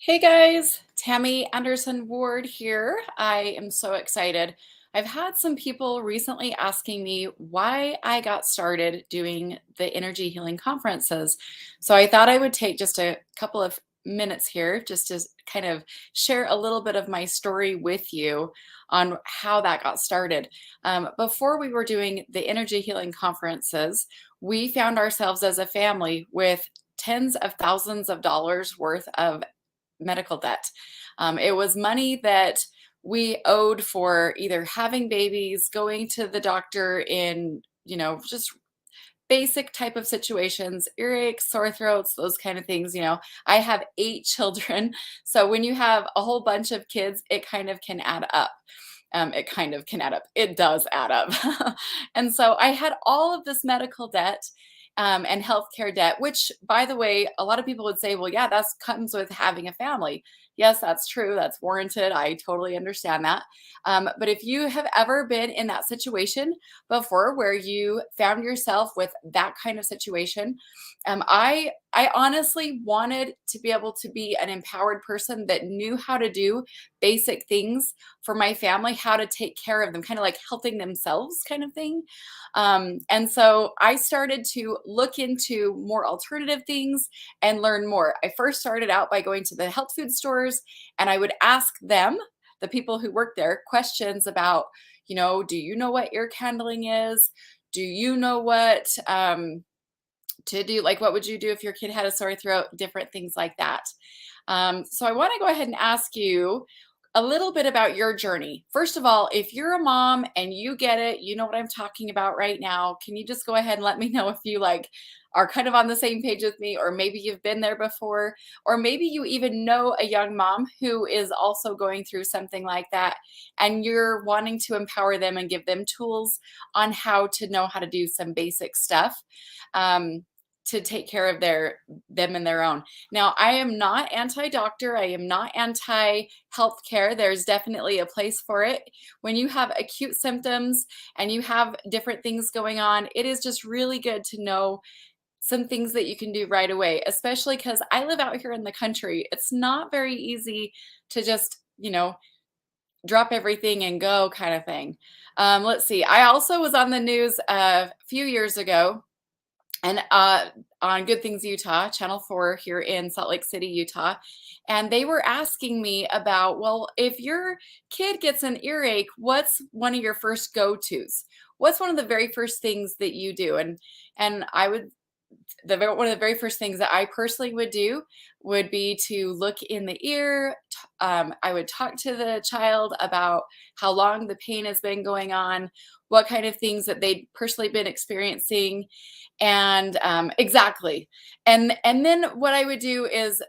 Hey guys, Tammy Anderson Ward here. I am so excited. I've had some people recently asking me why I got started doing the energy healing conferences. So I thought I would take just a couple of minutes here just to kind of share a little bit of my story with you on how that got started. Before we were doing the energy healing conferences, we found ourselves as a family with tens of thousands of dollars worth of medical debt. It was money that we owed for either having babies, going to the doctor in, just basic type of situations, earaches, sore throats, those kind of things. I have 8 children. So when you have a whole bunch of kids, it kind of can add up. It kind of can add up. It does add up. And so I had all of this medical debt and healthcare debt, which, by the way, a lot of people would say, well, yeah, that comes with having a family. Yes, that's true. That's warranted. I totally understand that. But if you have ever been in that situation before where you found yourself with that kind of situation, I honestly wanted to be able to be an empowered person that knew how to do basic things for my family, how to take care of them, kind of like helping themselves kind of thing. And so I started to look into more alternative things and learn more. I first started out by going to the health food stores and I would ask them, the people who work there, questions about, do you know what ear candling is? Do you know what to do? Like, what would you do if your kid had a sore throat? Different things like that. So I want to go ahead and ask you a little bit about your journey. First of all, if you're a mom and you get it, you know what I'm talking about right now. Can you just go ahead and let me know if you are kind of on the same page with me, or maybe you've been there before, or maybe you even know a young mom who is also going through something like that, and you're wanting to empower them and give them tools on how to know how to do some basic stuff. To take care of them and their own. Now, I am not anti-doctor. I am not anti-healthcare. There's definitely a place for it. When you have acute symptoms and you have different things going on, it is just really good to know some things that you can do right away, especially because I live out here in the country. It's not very easy to just, drop everything and go kind of thing. Let's see. I also was on the news a few years ago and on Good Things Utah, Channel 4 here in Salt Lake City, Utah. And they were asking me about, well, if your kid gets an earache, what's one of your first go-tos? What's one of the very first things that you do? And I would one of the very first things that I personally would do would be to look in the ear. I would talk to the child about how long the pain has been going on, what kind of things that they'd personally been experiencing, and exactly. And then what I would do is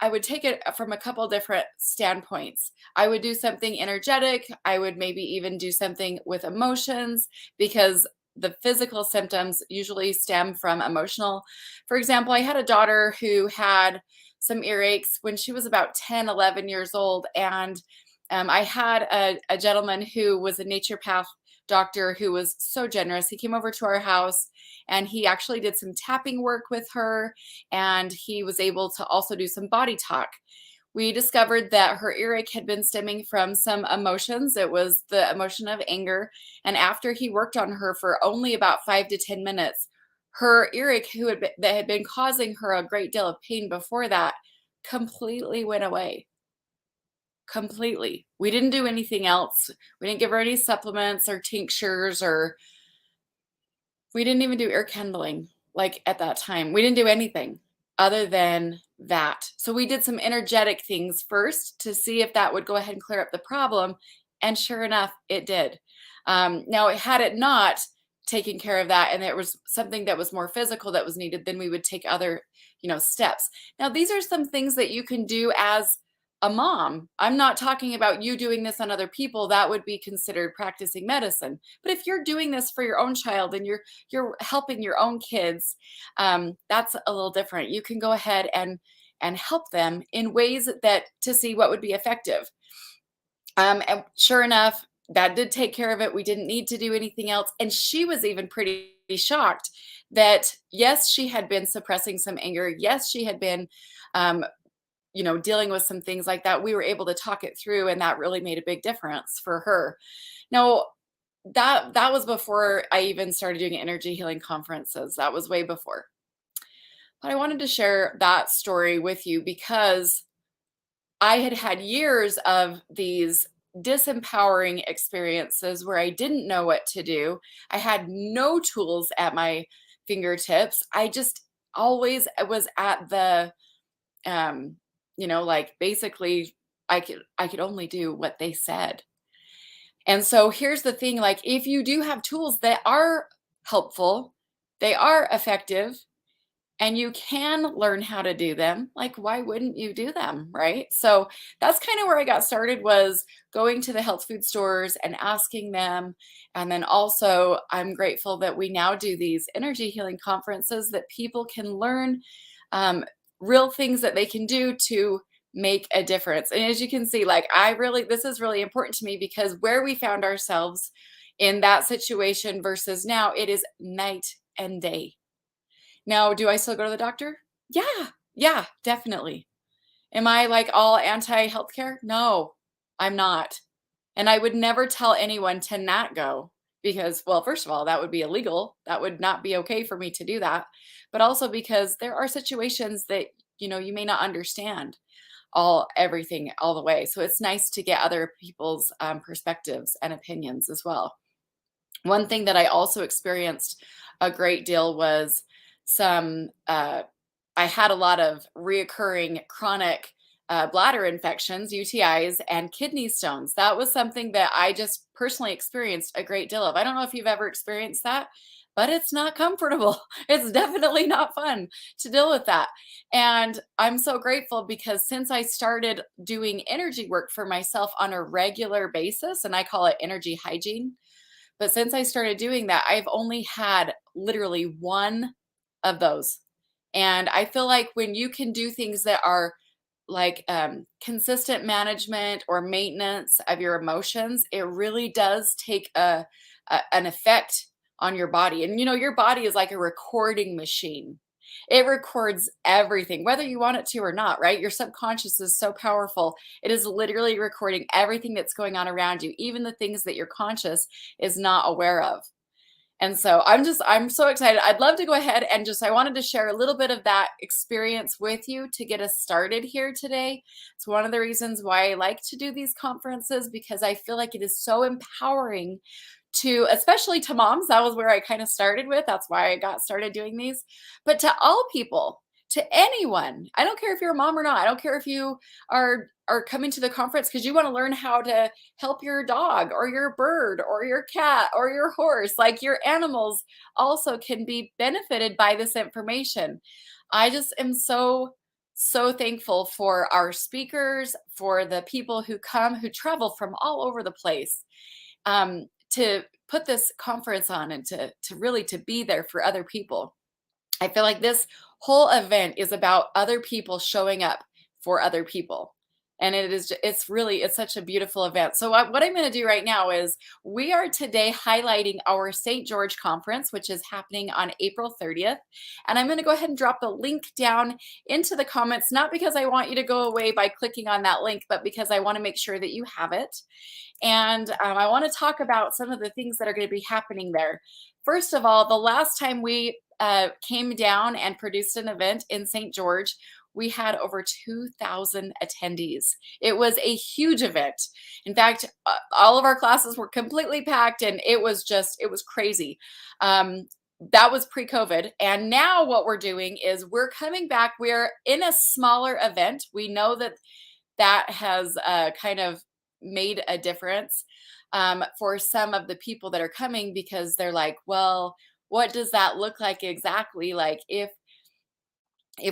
I would take it from a couple different standpoints. I would do something energetic. I would maybe even do something with emotions, because the physical symptoms usually stem from emotional. For example, I had a daughter who had some earaches when she was about 10, 11 years old. And I had a gentleman who was a naturopath doctor who was so generous. He came over to our house and he actually did some tapping work with her, and he was able to also do some body talk. We discovered that her earache had been stemming from some emotions. It was the emotion of anger. And after he worked on her for only about 5 to 10 minutes, her earache, that had been causing her a great deal of pain before that, completely went away. Completely. We didn't do anything else. We didn't give her any supplements or tinctures, or we didn't even do ear candling like at that time. We didn't do anything other than that. So we did some energetic things first to see if that would go ahead and clear up the problem. And sure enough, it did. Now, had it not taken care of that and there was something that was more physical that was needed, then we would take other, steps. Now, these are some things that you can do as a mom. I'm not talking about you doing this on other people. That would be considered practicing medicine. But if you're doing this for your own child and you're helping your own kids, that's a little different. You can go ahead and help them in ways that to see what would be effective. And sure enough, that did take care of it. We didn't need to do anything else. And she was even pretty shocked that, yes, she had been suppressing some anger. Yes, she had been dealing with some things like that, we were able to talk it through, and that really made a big difference for her. Now, that was before I even started doing energy healing conferences. That was way before. But I wanted to share that story with you because I had had years of these disempowering experiences where I didn't know what to do. I had no tools at my fingertips. I just always was at the like basically I could only do what they said. And so here's the thing, like if you do have tools that are helpful, they are effective, and you can learn how to do them, like why wouldn't you do them, right? So that's kind of where I got started, was going to the health food stores and asking them. And then also I'm grateful that we now do these energy healing conferences that people can learn um, real things that they can do to make a difference. And as you can see, like this is really important to me, because where we found ourselves in that situation versus now, it is night and day. Now, do I still go to the doctor? Yeah, yeah, definitely. Am I like all anti-healthcare? No, I'm not. And I would never tell anyone to not go because, well, first of all, that would be illegal. That would not be okay for me to do that. But also because there are situations that, you may not understand everything all the way. So it's nice to get other people's perspectives and opinions as well. One thing that I also experienced a great deal was some, I had a lot of reoccurring chronic bladder infections, UTIs, and kidney stones. That was something that I just personally experienced a great deal of. I don't know if you've ever experienced that, but it's not comfortable. It's definitely not fun to deal with that. And I'm so grateful because since I started doing energy work for myself on a regular basis, and I call it energy hygiene, but since I started doing that, I've only had literally one of those. And I feel like when you can do things that are like consistent management or maintenance of your emotions, it really does take an effect on your body. And your body is like a recording machine. It records everything, whether you want it to or not, right? Your subconscious is so powerful. It is literally recording everything that's going on around you, even the things that your conscious is not aware of. And so I'm so excited. I'd love to go ahead and I wanted to share a little bit of that experience with you to get us started here today. It's one of the reasons why I like to do these conferences, because I feel like it is so empowering to, especially to moms. That was where I kind of started with. That's why I got started doing these. But to all people, to anyone, I don't care if you're a mom or not. I don't care if you are coming to the conference because you want to learn how to help your dog or your bird or your cat or your horse. Like, your animals also can be benefited by this information. I just am so thankful for our speakers, for the people who come, who travel from all over the place, to put this conference on, and to really to be there for other people. I feel like this whole event is about other people showing up for other people. And it's such a beautiful event. So what I'm going to do right now is, we are today highlighting our St. George conference, which is happening on April 30th. And I'm going to go ahead and drop the link down into the comments, not because I want you to go away by clicking on that link, but because I want to make sure that you have it. And I want to talk about some of the things that are going to be happening there. First of all, the last time we came down and produced an event in St. George, we had over 2,000 attendees. It was a huge event. In fact, all of our classes were completely packed, and it was crazy. That was pre-COVID. And now what we're doing is we're coming back. We're in a smaller event. We know that has kind of made a difference for some of the people that are coming, because they're like, well, what does that look like exactly? Like, if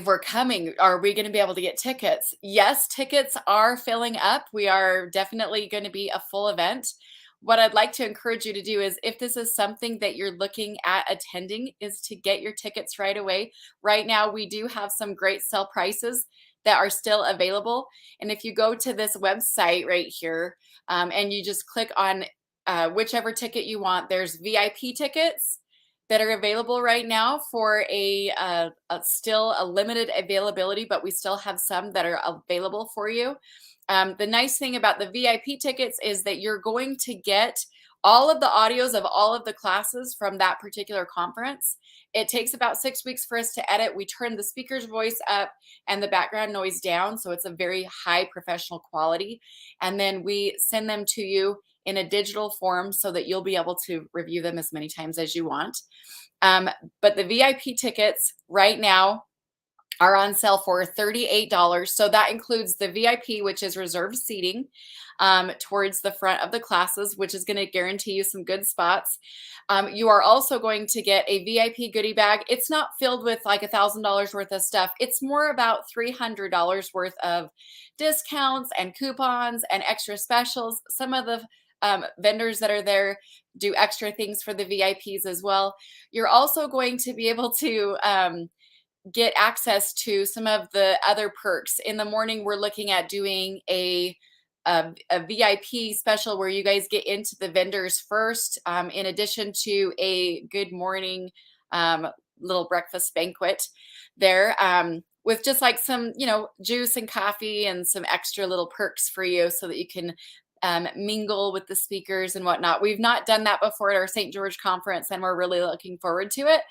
we're coming, are we going to be able to get tickets? Yes, tickets are filling up. We are definitely going to be a full event. What I'd like to encourage you to do is, if this is something that you're looking at attending, is to get your tickets right away. Right now, we do have some great sale prices that are still available. And if you go to this website right here, and you just click on whichever ticket you want, there's VIP tickets, that are available right now for still a limited availability, but we still have some that are available for you. The nice thing about the VIP tickets is that you're going to get all of the audios of all of the classes from that particular conference. It takes about 6 weeks for us to edit. We turn the speaker's voice up and the background noise down, so it's a very high professional quality. And then we send them to you in a digital form so that you'll be able to review them as many times as you want. But the VIP tickets right now are on sale for $38. So that includes the VIP, which is reserved seating towards the front of the classes, which is going to guarantee you some good spots. You are also going to get a VIP goodie bag. It's not filled with like $1,000 worth of stuff. It's more about $300 worth of discounts and coupons and extra specials. Some of the vendors that are there do extra things for the VIPs as well. You're also going to be able to get access to some of the other perks. In the morning, we're looking at doing a VIP special where you guys get into the vendors first, in addition to a good morning little breakfast banquet there, with just like some, juice and coffee and some extra little perks for you so that you can mingle with the speakers and whatnot. We've not done that before at our St. George conference, and we're really looking forward to it.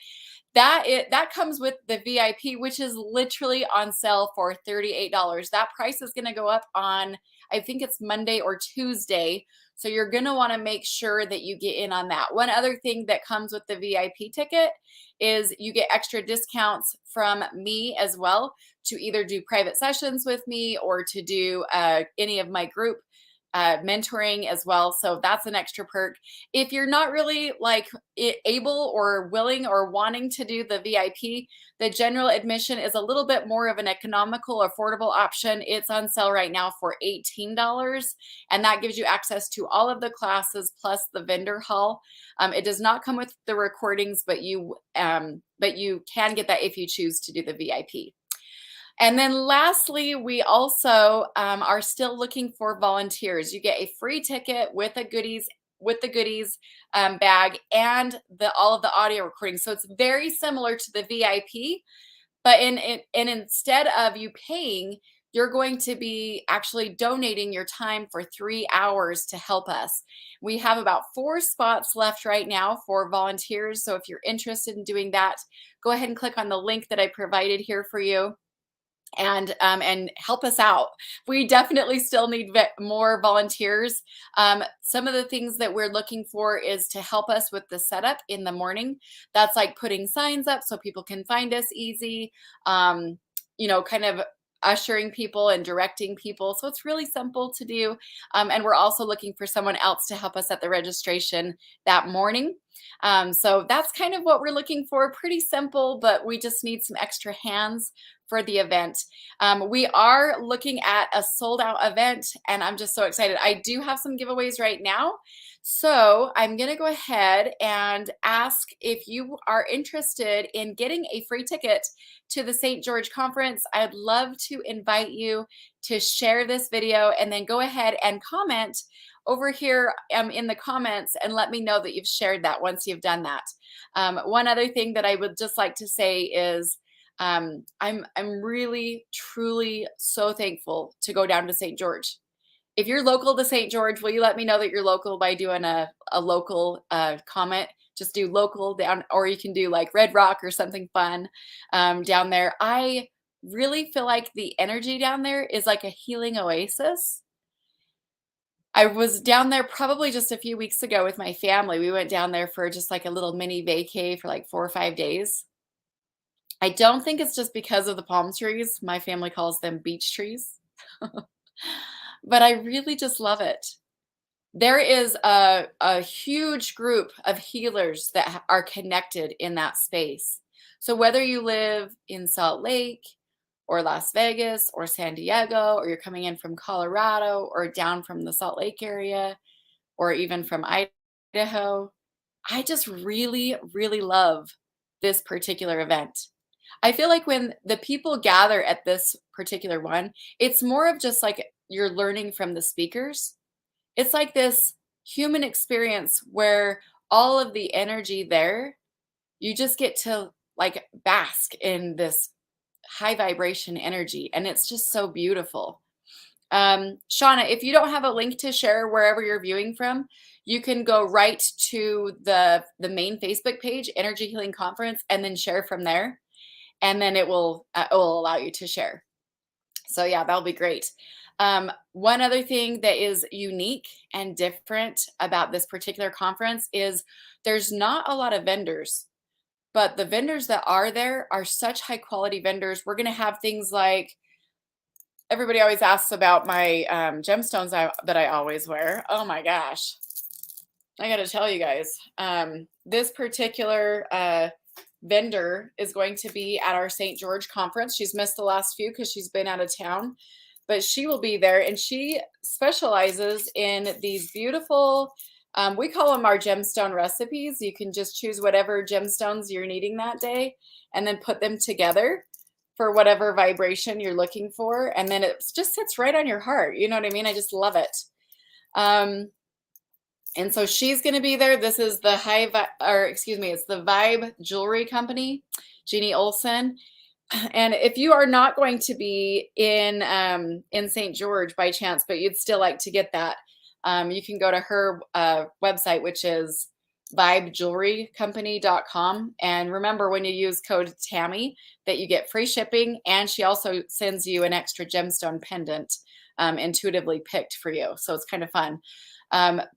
That comes with the VIP, which is literally on sale for $38. That price is going to go up on, I think it's Monday or Tuesday. So you're going to want to make sure that you get in on that. One other thing that comes with the VIP ticket is you get extra discounts from me as well to either do private sessions with me or to do any of my group mentoring as well. So that's an extra perk. If you're not really like able or willing or wanting to do the VIP, the general admission is a little bit more of an economical, affordable option. It's on sale right now for $18, and that gives you access to all of the classes plus the vendor hall. It does not come with the recordings, but you can get that if you choose to do the VIP. And then lastly, we also are still looking for volunteers. You get a free ticket with the goodies bag and all of the audio recordings. So it's very similar to the VIP, but instead of you paying, you're going to be actually donating your time for 3 hours to help us. We have about 4 spots left right now for volunteers. So if you're interested in doing that, go ahead and click on the link that I provided here for you and help us out. We definitely still need more volunteers. Some of the things that we're looking for is to help us with the setup in the morning. That's like putting signs up so people can find us easy, kind of ushering people and directing people. So it's really simple to do. And we're also looking for someone else to help us at the registration that morning. So that's kind of what we're looking for. Pretty simple, but we just need some extra hands for the event. We are looking at a sold out event, and I'm just so excited. I do have some giveaways right now. So I'm going to go ahead and ask if you are interested in getting a free ticket to the St. George conference. I'd love to invite you to share this video and then go ahead and comment over here in the comments and let me know that you've shared that once you've done that. One other thing that I would just like to say is I'm really, truly so thankful to go down to St. George. If you're local to St. George, will you let me know that you're local by doing a local comment? Just do local down, or you can do like Red Rock or something fun down there. I really feel like the energy down there is like a healing oasis. I was down there probably just a few weeks ago with my family. We went down there for just like a little mini vacay for like 4 or 5 days. I don't think it's just because of the palm trees. My family calls them beach trees. But I really just love it. There is a huge group of healers that are connected in that space. So whether you live in Salt Lake or Las Vegas or San Diego, or you're coming in from Colorado or down from the Salt Lake area, or even from Idaho, I just really, really love this particular event. I feel like when the people gather at this particular one, it's more of just like you're learning from the speakers. It's like this human experience where all of the energy there, you just get to like bask in this high vibration energy, and it's just so beautiful. Shauna, if you don't have a link to share wherever you're viewing from, you can go right to the main Facebook page, Energy Healing Conference, and then share from there, and then it will allow you to share. So yeah, that'll be great. One other thing that is unique and different about this particular conference is there's not a lot of vendors, but the vendors that are there are such high quality vendors. We're going to have things like, everybody always asks about my gemstones that I always wear. Oh my gosh. I got to tell you guys, this particular vendor is going to be at our St. George conference. She's missed the last few because she's been out of town, but she will be there, and she specializes in these beautiful, we call them our gemstone recipes. You can just choose whatever gemstones you're needing that day and then put them together for whatever vibration you're looking for. And then it just sits right on your heart. You know what I mean? I just love it. And so she's going to be there. This is the it's the Vibe Jewelry Company, Jeannie Olson. And if you are not going to be in St. George by chance, but you'd still like to get that, you can go to her website, which is vibejewelrycompany.com. And remember, when you use code Tammy, that you get free shipping, and she also sends you an extra gemstone pendant intuitively picked for you. So it's kind of fun.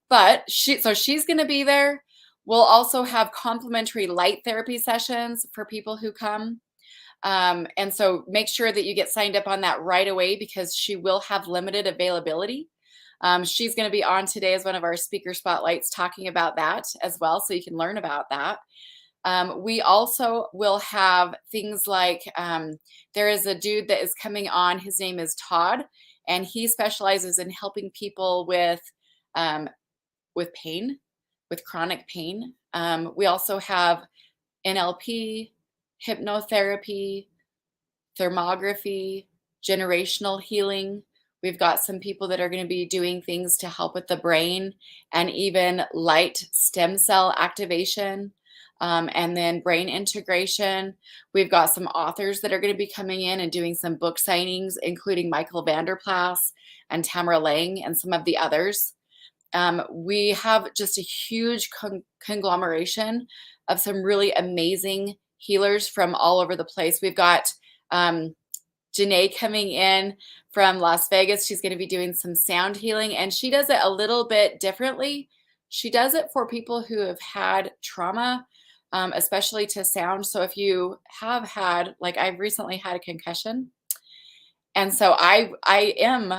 But she's going to be there. We'll also have complimentary light therapy sessions for people who come. And so make sure that you get signed up on that right away, because she will have limited availability. She's going to be on today as one of our speaker spotlights talking about that as well, so you can learn about that. We also will have things like, there is a dude that is coming on. His name is Todd, and he specializes in helping people with pain, with chronic pain. We also have NLP, hypnotherapy, thermography, generational healing. We've got some people that are going to be doing things to help with the brain, and even light stem cell activation, and then brain integration. We've got some authors that are going to be coming in and doing some book signings, including Michael Vanderplas and Tamara Lang and some of the others. We have just a huge conglomeration of some really amazing healers from all over the place. We've got Janae coming in from Las Vegas. She's going to be doing some sound healing, and she does it a little bit differently. She does it for people who have had trauma, especially to sound. So if you have had, like, I've recently had a concussion, and so I am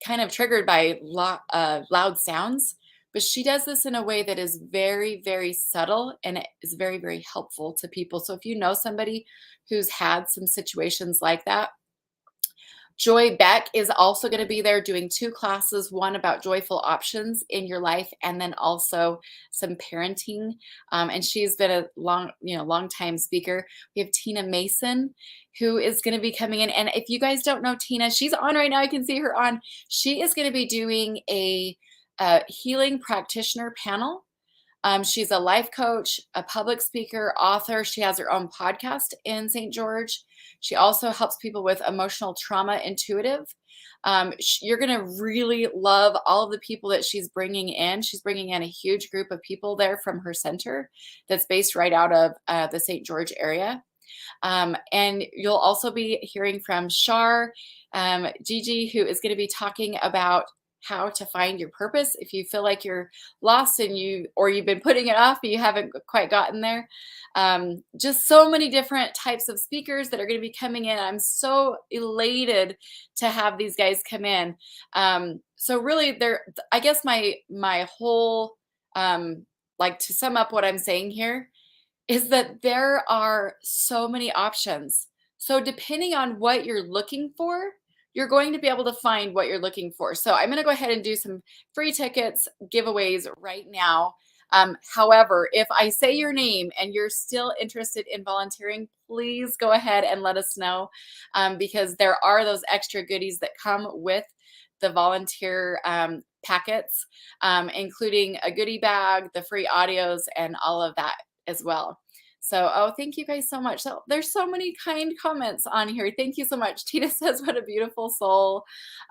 kind of triggered by loud sounds, but she does this in a way that is very, very subtle, and it is very, very helpful to people. So if you know somebody who's had some situations like that, Joy Beck is also going to be there doing 2 classes, one about joyful options in your life, and then also some parenting. And she's been a long time speaker. We have Tina Mason, who is going to be coming in. And if you guys don't know Tina, she's on right now. I can see her on. She is going to be doing a healing practitioner panel. She's a life coach, a public speaker, author. She has her own podcast in St. George. She also helps people with emotional trauma intuitive. You're going to really love all of the people that she's bringing in. She's bringing in a huge group of people there from her center that's based right out of the St. George area. And you'll also be hearing from Shar, Gigi, who is going to be talking about how to find your purpose if you feel like you're lost and you've been putting it off and you haven't quite gotten there. Just so many different types of speakers that are going to be coming in. I'm so elated to have these guys come in. So really, I guess my whole, like, to sum up what I'm saying here, is that there are so many options. So depending on what you're looking for, you're going to be able to find what you're looking for. So I'm going to go ahead and do some free tickets giveaways right now. However, if I say your name and you're still interested in volunteering, please go ahead and let us know, because there are those extra goodies that come with the volunteer packets, including a goodie bag, the free audios, and all of that as well. So, oh, thank you guys so much. So there's so many kind comments on here. Thank you so much. Tina says, what a beautiful soul.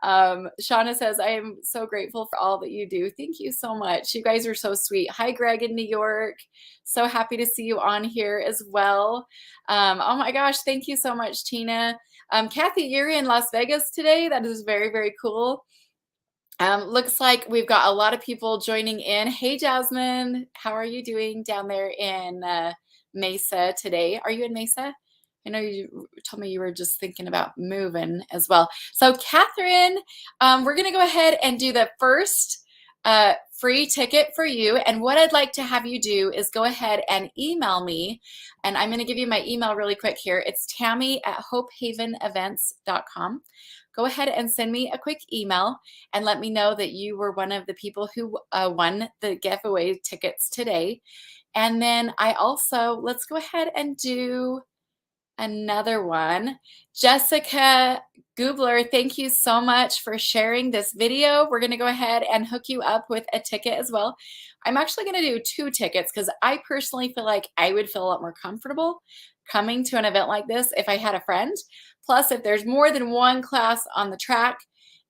Shauna says, I am so grateful for all that you do. Thank you so much. You guys are so sweet. Hi, Greg in New York. So happy to see you on here as well. Oh my gosh, thank you so much, Tina. Kathy, you're in Las Vegas today. That is very, very cool. Looks like we've got a lot of people joining in. Hey, Jasmine, how are you doing down there in Mesa today? Are you in Mesa? I know you told me you were just thinking about moving as well. So, Catherine, we're going to go ahead and do the first free ticket for you. And what I'd like to have you do is go ahead and email me. And I'm going to give you my email really quick here. It's Tammy@hopehavenevents.com. Go ahead and send me a quick email and let me know that you were one of the people who won the giveaway tickets today. And then let's go ahead and do another one. Jessica Gubler, thank you so much for sharing this video. We're going to go ahead and hook you up with a ticket as well. I'm actually going to do 2 tickets because I personally feel like I would feel a lot more comfortable coming to an event like this if I had a friend. Plus, if there's more than one class on the track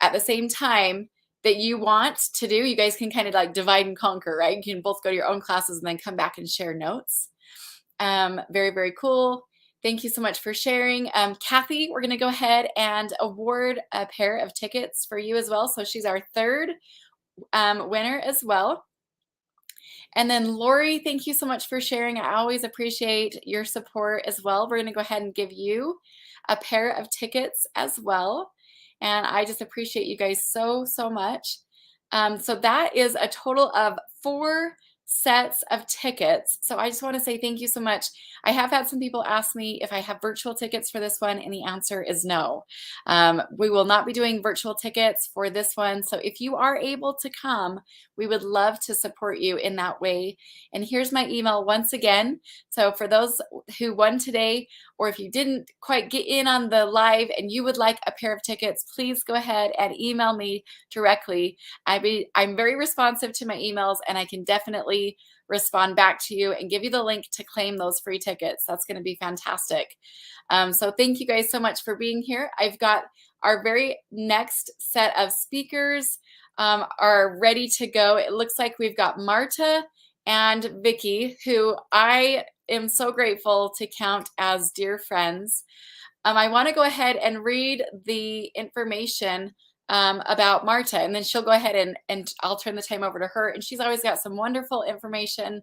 at the same time that you want to do, you guys can kind of like divide and conquer, right? You can both go to your own classes and then come back and share notes. Very, very cool. Thank you so much for sharing. Kathy, we're going to go ahead and award a pair of tickets for you as well. So she's our 3rd winner as well. And then Lori, thank you so much for sharing. I always appreciate your support as well. We're going to go ahead and give you a pair of tickets as well. And I just appreciate you guys so, so much. So that is a total of 4 sets of tickets. So I just want to say thank you so much. I have had some people ask me if I have virtual tickets for this one, and the answer is no. We will not be doing virtual tickets for this one. So if you are able to come, we would love to support you in that way. And here's my email once again. So for those who won today, or if you didn't quite get in on the live and you would like a pair of tickets, please go ahead and email me directly. I'm very responsive to my emails, and I can definitely respond back to you and give you the link to claim those free tickets. That's going to be fantastic. So thank you guys so much for being here. I've got our very next set of speakers are ready to go. It looks like we've got Marta and Vicky, who I am so grateful to count as dear friends. I want to go ahead and read the information about Marta, and then she'll go ahead and I'll turn the time over to her. And she's always got some wonderful information,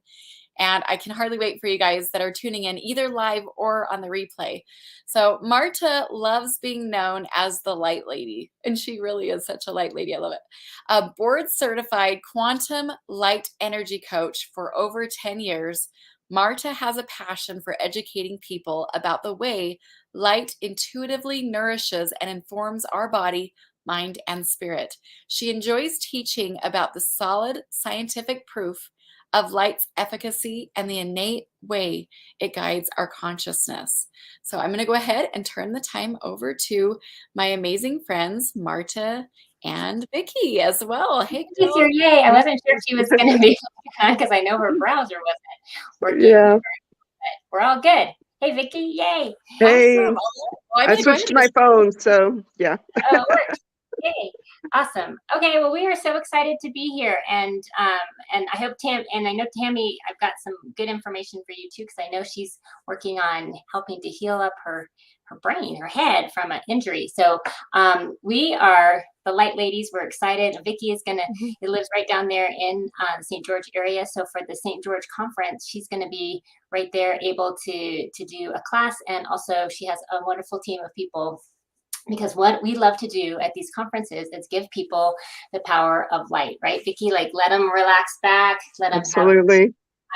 and I can hardly wait for you guys that are tuning in either live or on the replay. So Marta loves being known as the light lady, and she really is such a light lady. I love it. A board certified quantum light energy coach for over 10 years, Marta has a passion for educating people about the way light intuitively nourishes and informs our body, mind, and spirit. She enjoys teaching about the solid scientific proof of light's efficacy and the innate way it guides our consciousness. So I'm going to go ahead and turn the time over to my amazing friends, Marta and Vicky as well. Hey, She's here, yay. I wasn't sure if she was going to be because I know her browser wasn't working. Yeah. We're all good. Hey, Vicky, yay. Hey, awesome. I switched to my phone, so yeah. Oh, it works. Yay. Awesome. Okay, well, we are so excited to be here, and I hope I know Tammy, I've got some good information for you too, because I know she's working on helping to heal up her brain, her head from an injury. So we are the Light Ladies. We're excited. Vicky is gonna, it lives right down there in the St. George area. So for the St. George conference, she's gonna be right there able to do a class. And also she has a wonderful team of people, because what we love to do at these conferences is give people the power of light, right, Vicky? Like, let them relax back, let them absolutely have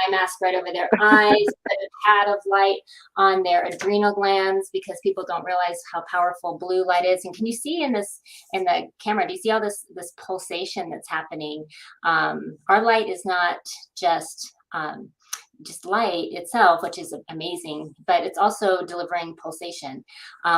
eye mask right over their eyes, put a pad of light on their adrenal glands, because people don't realize how powerful blue light is. And can you see in the camera, do you see all this pulsation that's happening? Our light is not just just light itself, which is amazing, but it's also delivering pulsation,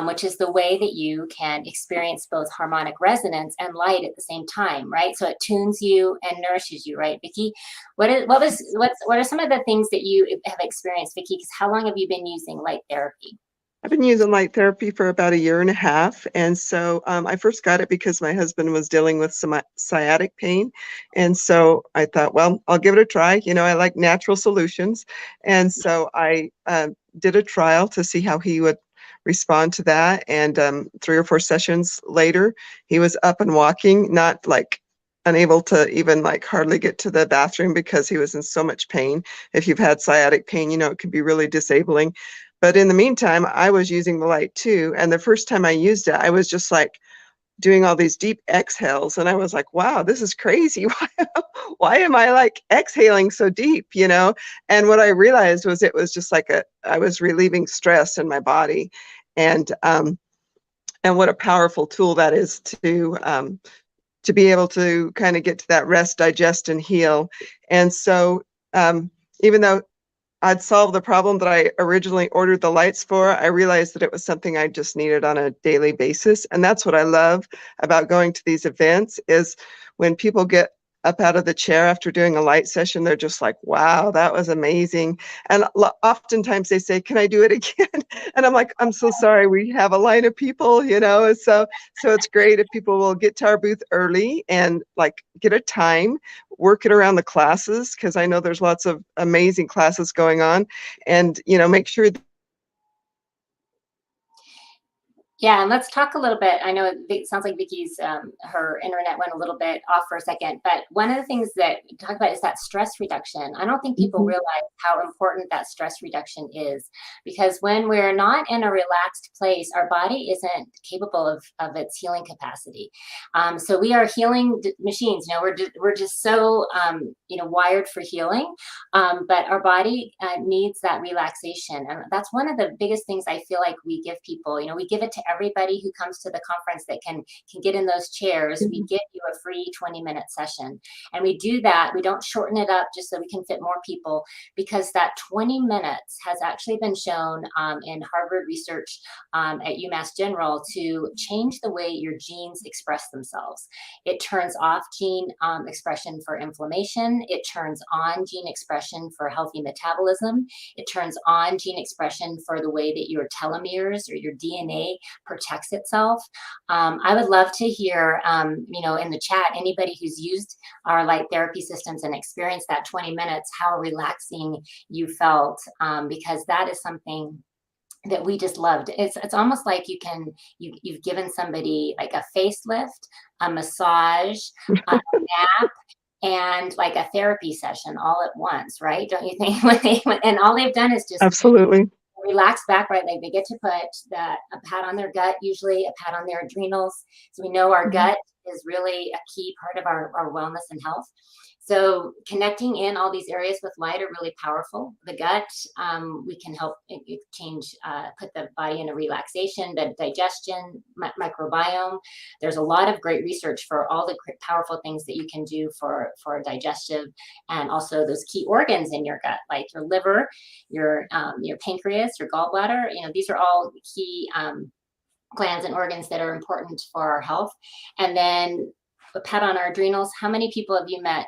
which is the way that you can experience both harmonic resonance and light at the same time, right? So it tunes you and nourishes you, right, Vicky? What are some of the things that you have experienced, Vicky? Because how long have you been using light therapy? I've been using light therapy for about 1.5 years. And so I first got it because my husband was dealing with some sciatic pain. And so I thought, well, I'll give it a try. You know, I like natural solutions. And so I did a trial to see how he would respond to that. And 3 or 4 sessions later, he was up and walking, not like unable to even like hardly get to the bathroom because he was in so much pain. If you've had sciatic pain, you know, it can be really disabling. But in the meantime, I was using the light too. And the first time I used it, I was just like doing all these deep exhales. And I was like, wow, this is crazy. Why am I like exhaling so deep, you know? And what I realized was it was just like I was relieving stress in my body. And what a powerful tool that is to be able to kind of get to that rest, digest, and heal. And so even though I'd solved the problem that I originally ordered the lights for, I realized that it was something I just needed on a daily basis. And that's what I love about going to these events is when people get up out of the chair after doing a light session, they're just like, wow, that was amazing. And oftentimes they say, can I do it again? And I'm like, I'm so sorry, we have a line of people, you know. So it's great if people will get to our booth early and like get a time, work it around the classes, because I know there's lots of amazing classes going on, and you know, make sure Yeah, and let's talk a little bit. I know it sounds like Vicky's her internet went a little bit off for a second, but one of the things that we talk about is that stress reduction. I don't think people realize how important that stress reduction is, because when we're not in a relaxed place, our body isn't capable of its healing capacity. So we are healing machines. You know, we're just so you know, wired for healing, but our body needs that relaxation, and that's one of the biggest things I feel like we give people. You know, we give it to everybody who comes to the conference that can get in those chairs. We give you a free 20-minute session, and we do that. We don't shorten it up just so we can fit more people, because that 20 minutes has actually been shown in Harvard research at UMass General to change the way your genes express themselves. It turns off gene expression for inflammation. It turns on gene expression for healthy metabolism. It turns on gene expression for the way that your telomeres or your DNA protects itself. I would love to hear, you know, in the chat, anybody who's used our light therapy systems and experienced that 20 minutes, how relaxing you felt, because that is something that we just loved. It's almost like you've given somebody like a facelift, a massage, a nap, and like a therapy session all at once, right? Don't you think? And all they've done is just absolutely relax back, right? Like they get to put a pat on their gut, usually a pat on their adrenals. So we know our gut is really a key part of our wellness and health. So connecting in all these areas with light are really powerful. The gut, we can help change, put the body in a relaxation, the digestion, microbiome. There's a lot of great research for all the powerful things that you can do for digestive, and also those key organs in your gut, like your liver, your pancreas, your gallbladder. You know, these are all key glands and organs that are important for our health. And then a pat on our adrenals. How many people have you met,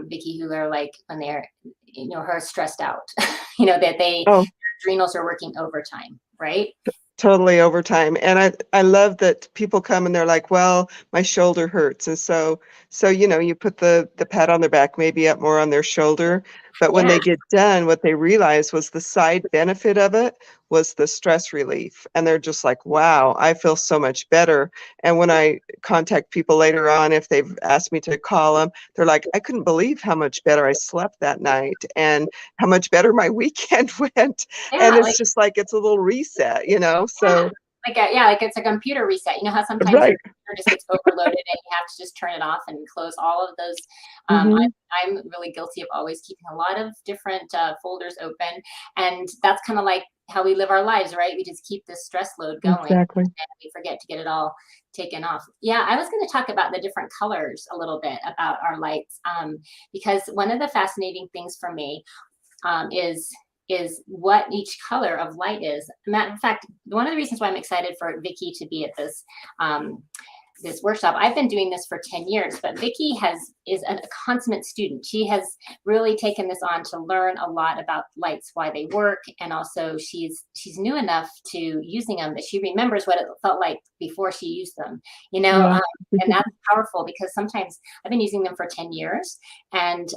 Vicky, who are like, when they're, you know, her stressed out, you know, that their adrenals are working overtime, right? Totally overtime. And I love that people come and they're like, well, my shoulder hurts. And so you know, you put the pat on their back, maybe up more on their shoulder. But when they get done, what they realize was the side benefit of it was the stress relief. And they're just like, wow, I feel so much better. And when I contact people later on, if they've asked me to call them, they're like, I couldn't believe how much better I slept that night and how much better my weekend went. And it's just like, it's a little reset, you know? So like it's a computer reset. You know how sometimes your computer just gets overloaded and you have to just turn it off and close all of those. I'm really guilty of always keeping a lot of different folders open, and that's kind of like how we live our lives, right? We just keep this stress load going, and we forget to get it all taken off. Yeah, I was going to talk about the different colors a little bit about our lights, because one of the fascinating things for me, is what each color of light is. Matter of fact, one of the reasons why I'm excited for Vicky to be at this workshop. I've been doing this for 10 years, but Vicky is a consummate student. She has really taken this on to learn a lot about lights, why they work, and also she's new enough to using them that she remembers what it felt like before she used them, you know. Yeah. And that's powerful, because sometimes I've been using them for 10 years and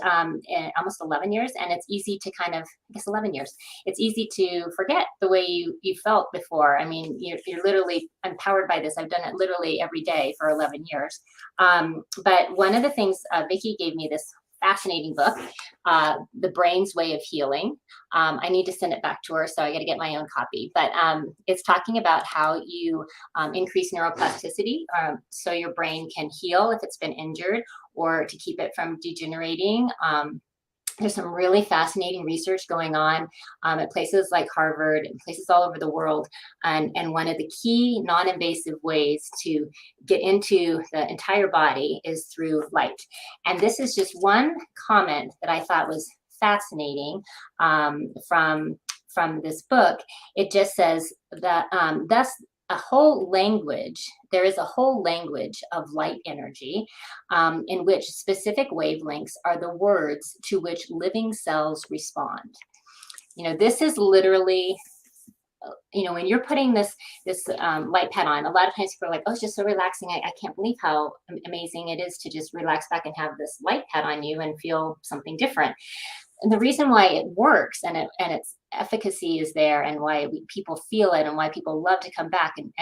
almost 11 years, and it's easy to kind of, I guess 11 years, it's easy to forget the way you felt before. I mean, you're literally empowered by this. I've done it literally every day for 11 years. But one of the things, Vicky gave me this fascinating book, The Brain's Way of Healing. I need to send it back to her, so I got to get my own copy. But it's talking about how you increase neuroplasticity, so your brain can heal if it's been injured, or to keep it from degenerating. There's some really fascinating research going on at places like Harvard and places all over the world. And one of the key non-invasive ways to get into the entire body is through light. And this is just one comment that I thought was fascinating from this book. It just says that thus there is a whole language of light energy in which specific wavelengths are the words to which living cells respond. You know, this is literally, you know, when you're putting this light pad on, a lot of times people are like, oh, it's just so relaxing. I can't believe how amazing it is to just relax back and have this light pad on you and feel something different. And the reason why it works and its efficacy is there, and why people feel it, and why people love to come back and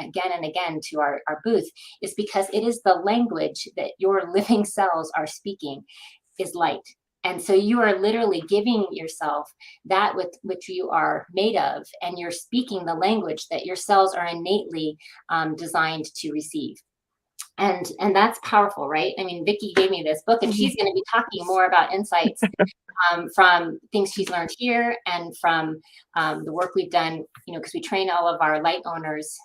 again to our booth, is because it is the language that your living cells are speaking is light. And so you are literally giving yourself that with which you are made of, and you're speaking the language that your cells are innately designed to receive. And that's powerful, right? I mean, Vicky gave me this book, and she's going to be talking more about insights from things she's learned here, and from the work we've done, you know, because we train all of our light owners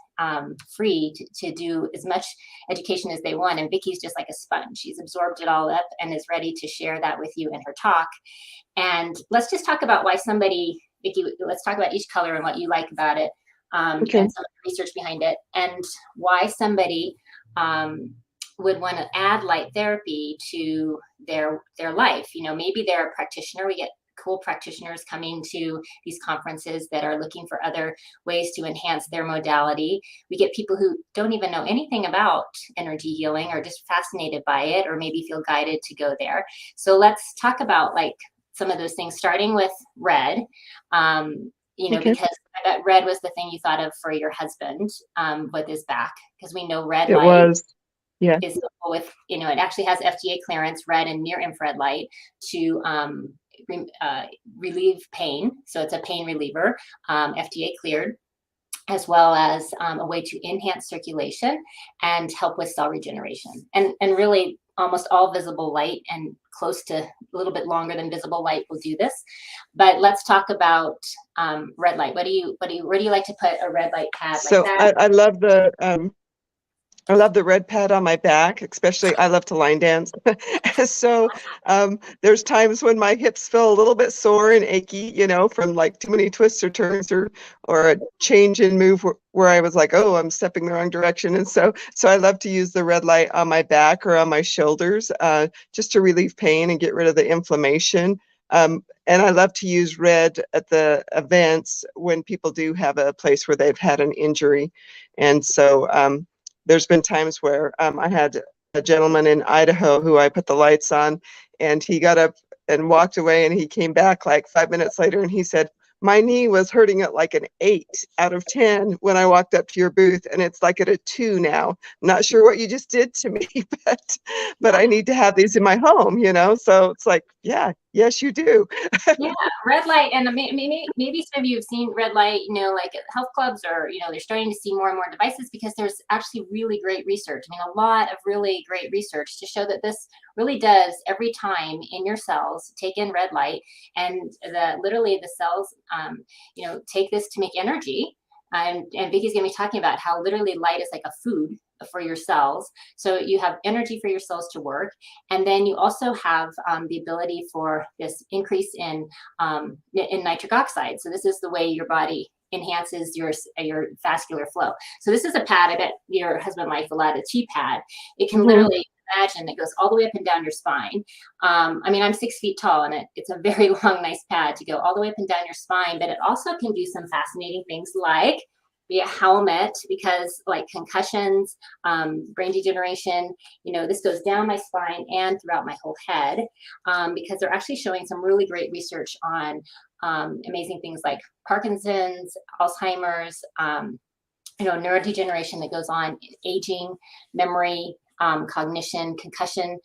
free to do as much education as they want. And Vicky's just like a sponge. She's absorbed it all up and is ready to share that with you in her talk. And let's just talk about why Vicky, let's talk about each color and what you like about it, Okay. and some of the research behind it, and why somebody would want to add light therapy to their life. You know, maybe they're a practitioner. We get cool practitioners coming to these conferences that are looking for other ways to enhance their modality. We get people who don't even know anything about energy healing, or just fascinated by it, or maybe feel guided to go there. So let's talk about like some of those things, starting with red. You know, because I bet red was the thing you thought of for your husband with his back, because we know red light was. Yeah. is with, you know, it actually has FDA clearance, red and near infrared light, to relieve pain. So it's a pain reliever, FDA cleared, as well as a way to enhance circulation and help with cell regeneration. And really almost all visible light, and close to a little bit longer than visible light, will do this. But let's talk about red light. Where do you like to put a red light pad So like that? I love the red pad on my back, especially I love to line dance. So there's times when my hips feel a little bit sore and achy, you know, from like too many twists or turns, or a change in move where I was like, oh, I'm stepping the wrong direction. And so I love to use the red light on my back or on my shoulders, just to relieve pain and get rid of the inflammation. And I love to use red at the events when people do have a place where they've had an injury. And so there's been times where I had a gentleman in Idaho who I put the lights on, and he got up and walked away, and he came back like 5 minutes later, and he said, my knee was hurting at like an 8 out of 10 when I walked up to your booth, and it's like at a 2 now. I'm not sure what you just did to me, but I need to have these in my home, you know? So it's like, yeah, yes, you do. Yeah, red light, and maybe some of you have seen red light, you know, like at health clubs, or, you know, they're starting to see more and more devices, because there's actually really great research. I mean, a lot of really great research to show that this really does, every time in your cells, take in red light, and literally the cells, you know, take this to make energy. And Vicky's going to be talking about how literally light is like a food for your cells. So you have energy for your cells to work. And then you also have the ability for this increase in nitric oxide. So this is the way your body enhances your vascular flow. So this is a pad. I bet your husband likes a lot, a T-pad. It can literally, imagine, it goes all the way up and down your spine. I mean, I'm 6 feet tall, and it's a very long, nice pad to go all the way up and down your spine, but it also can do some fascinating things like be a helmet, because like concussions, brain degeneration, this goes down my spine and throughout my whole head, because they're actually showing some really great research on amazing things like Parkinson's, Alzheimer's, neurodegeneration that goes on, aging, memory, cognition, concussion,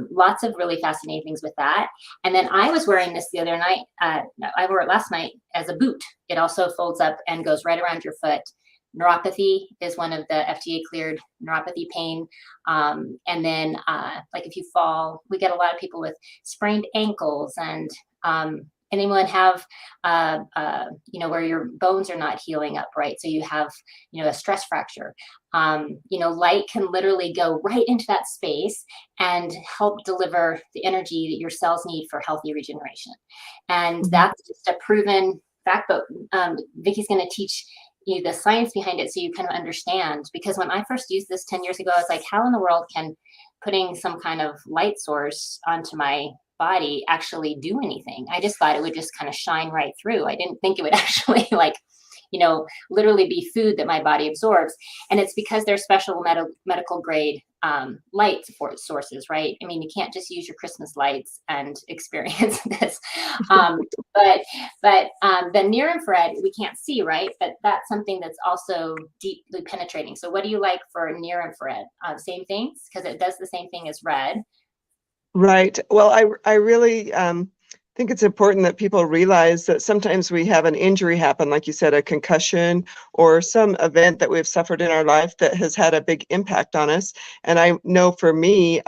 lots of really fascinating things with that. And then I was wearing this the other night. I wore it last night as a boot. It also folds up and goes right around your foot. Neuropathy is one of the FDA cleared neuropathy pain. And then like if you fall, we get a lot of people with sprained ankles, and anyone have, where your bones are not healing up right. So you have, a stress fracture. Light can literally go right into that space and help deliver the energy that your cells need for healthy regeneration. And that's just a proven fact, but Vicky's going to teach you the science behind it so you kind of understand. Because when I first used this 10 years ago, I was like, how in the world can putting some kind of light source onto my body actually do anything? I just thought it would just kind of shine right through. I didn't think it would actually literally be food that my body absorbs. And it's because they're special medical grade light sources, right? I mean, you can't just use your Christmas lights and experience this. But the near infrared we can't see, right? But that's something that's also deeply penetrating. So what do you like for near infrared? Same things, because it does the same thing as red. Right. Well, I really think it's important that people realize that sometimes we have an injury happen, like you said, a concussion or some event that we've suffered in our life that has had a big impact on us. And I know for me,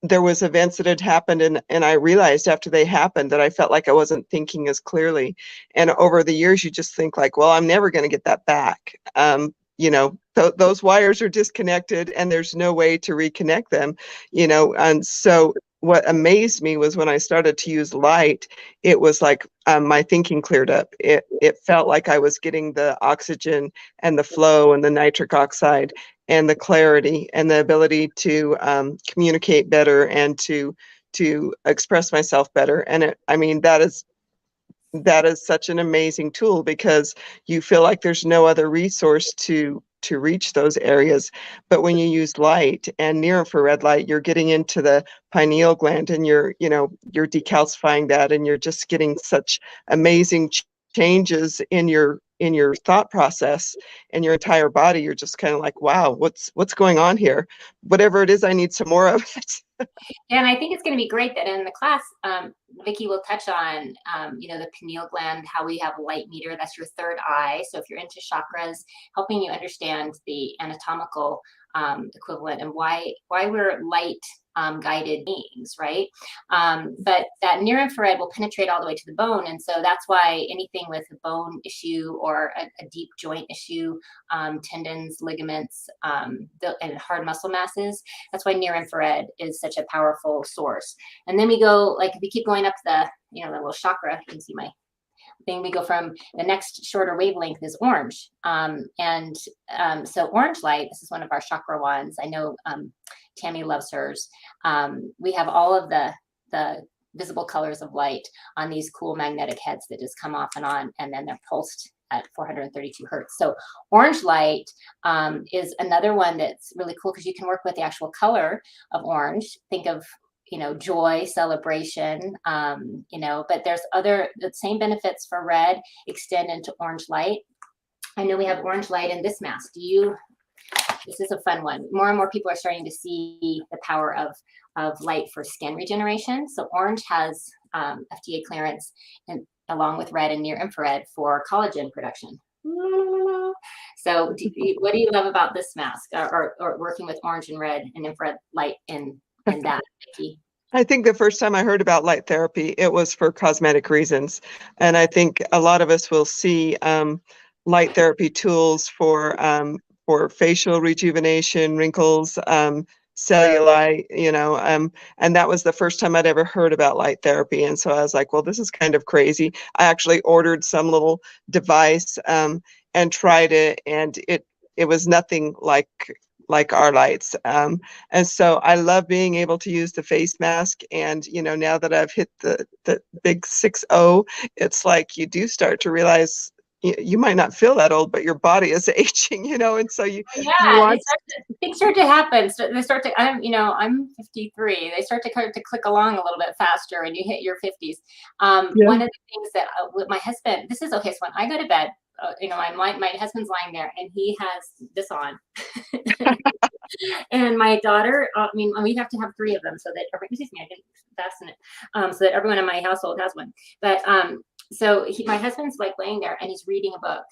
there was events that had happened, and I realized after they happened that I felt like I wasn't thinking as clearly. And over the years, you just think like, well, I'm never going to get that back. Those wires are disconnected and there's no way to reconnect them, and so what amazed me was when I started to use light, it was like my thinking cleared up. It felt like I was getting the oxygen and the flow and the nitric oxide and the clarity and the ability to communicate better and to express myself better. And that is such an amazing tool, because you feel like there's no other resource to reach those areas. But when you use light and near infrared light, you're getting into the pineal gland, and you're decalcifying that, and you're just getting such amazing changes in your thought process and your entire body. You're just kind of like, wow, what's going on here? Whatever it is, I need some more of it. And I think it's going to be great that in the class, Vicky will touch on, the pineal gland, how we have a light meter. That's your third eye. So if you're into chakras, helping you understand the anatomical equivalent and why we're light guided beings, right? But that near infrared will penetrate all the way to the bone. And so that's why anything with a bone issue or a deep joint issue, tendons, ligaments, and hard muscle masses, that's why near infrared is such a powerful source. And then we go, like if we keep going up the little chakra, you can see my thing, we go from the next shorter wavelength is orange. So orange light, this is one of our chakra wands. I know Tammy loves hers. We have all of the visible colors of light on these cool magnetic heads that just come off and on, and then they're pulsed at 432 hertz. So orange light is another one that's really cool, because you can work with the actual color of orange. Think of joy, celebration, but there's the same benefits for red extend into orange light. I know we have orange light in this mask. This is a fun one. More and more people are starting to see the power of light for skin regeneration. So orange has FDA clearance, and along with red and near infrared, for collagen production. So what do you love about this mask, or working with orange and red and infrared light in that, Vicky? I think the first time I heard about light therapy, it was for cosmetic reasons. And I think a lot of us will see light therapy tools for for facial rejuvenation, wrinkles, cellulite, and that was the first time I'd ever heard about light therapy. And so I was like, well, this is kind of crazy. I actually ordered some little device and tried it, and it was nothing like our lights. And so I love being able to use the face mask. And, now that I've hit the big 6-0, it's like you do start to realize you might not feel that old, but your body is aging, and so you Yeah, want. things start to happen. So they start to, I'm 53. They start to kind of click along a little bit faster and you hit your 50s. Yeah. One of the things that with my husband, this is okay. So when I go to bed, my husband's lying there and he has this on. And my daughter, we have to have 3 of them so that, excuse me, I didn't fasten it, so that everyone in my household has one. But so my husband's like laying there and he's reading a book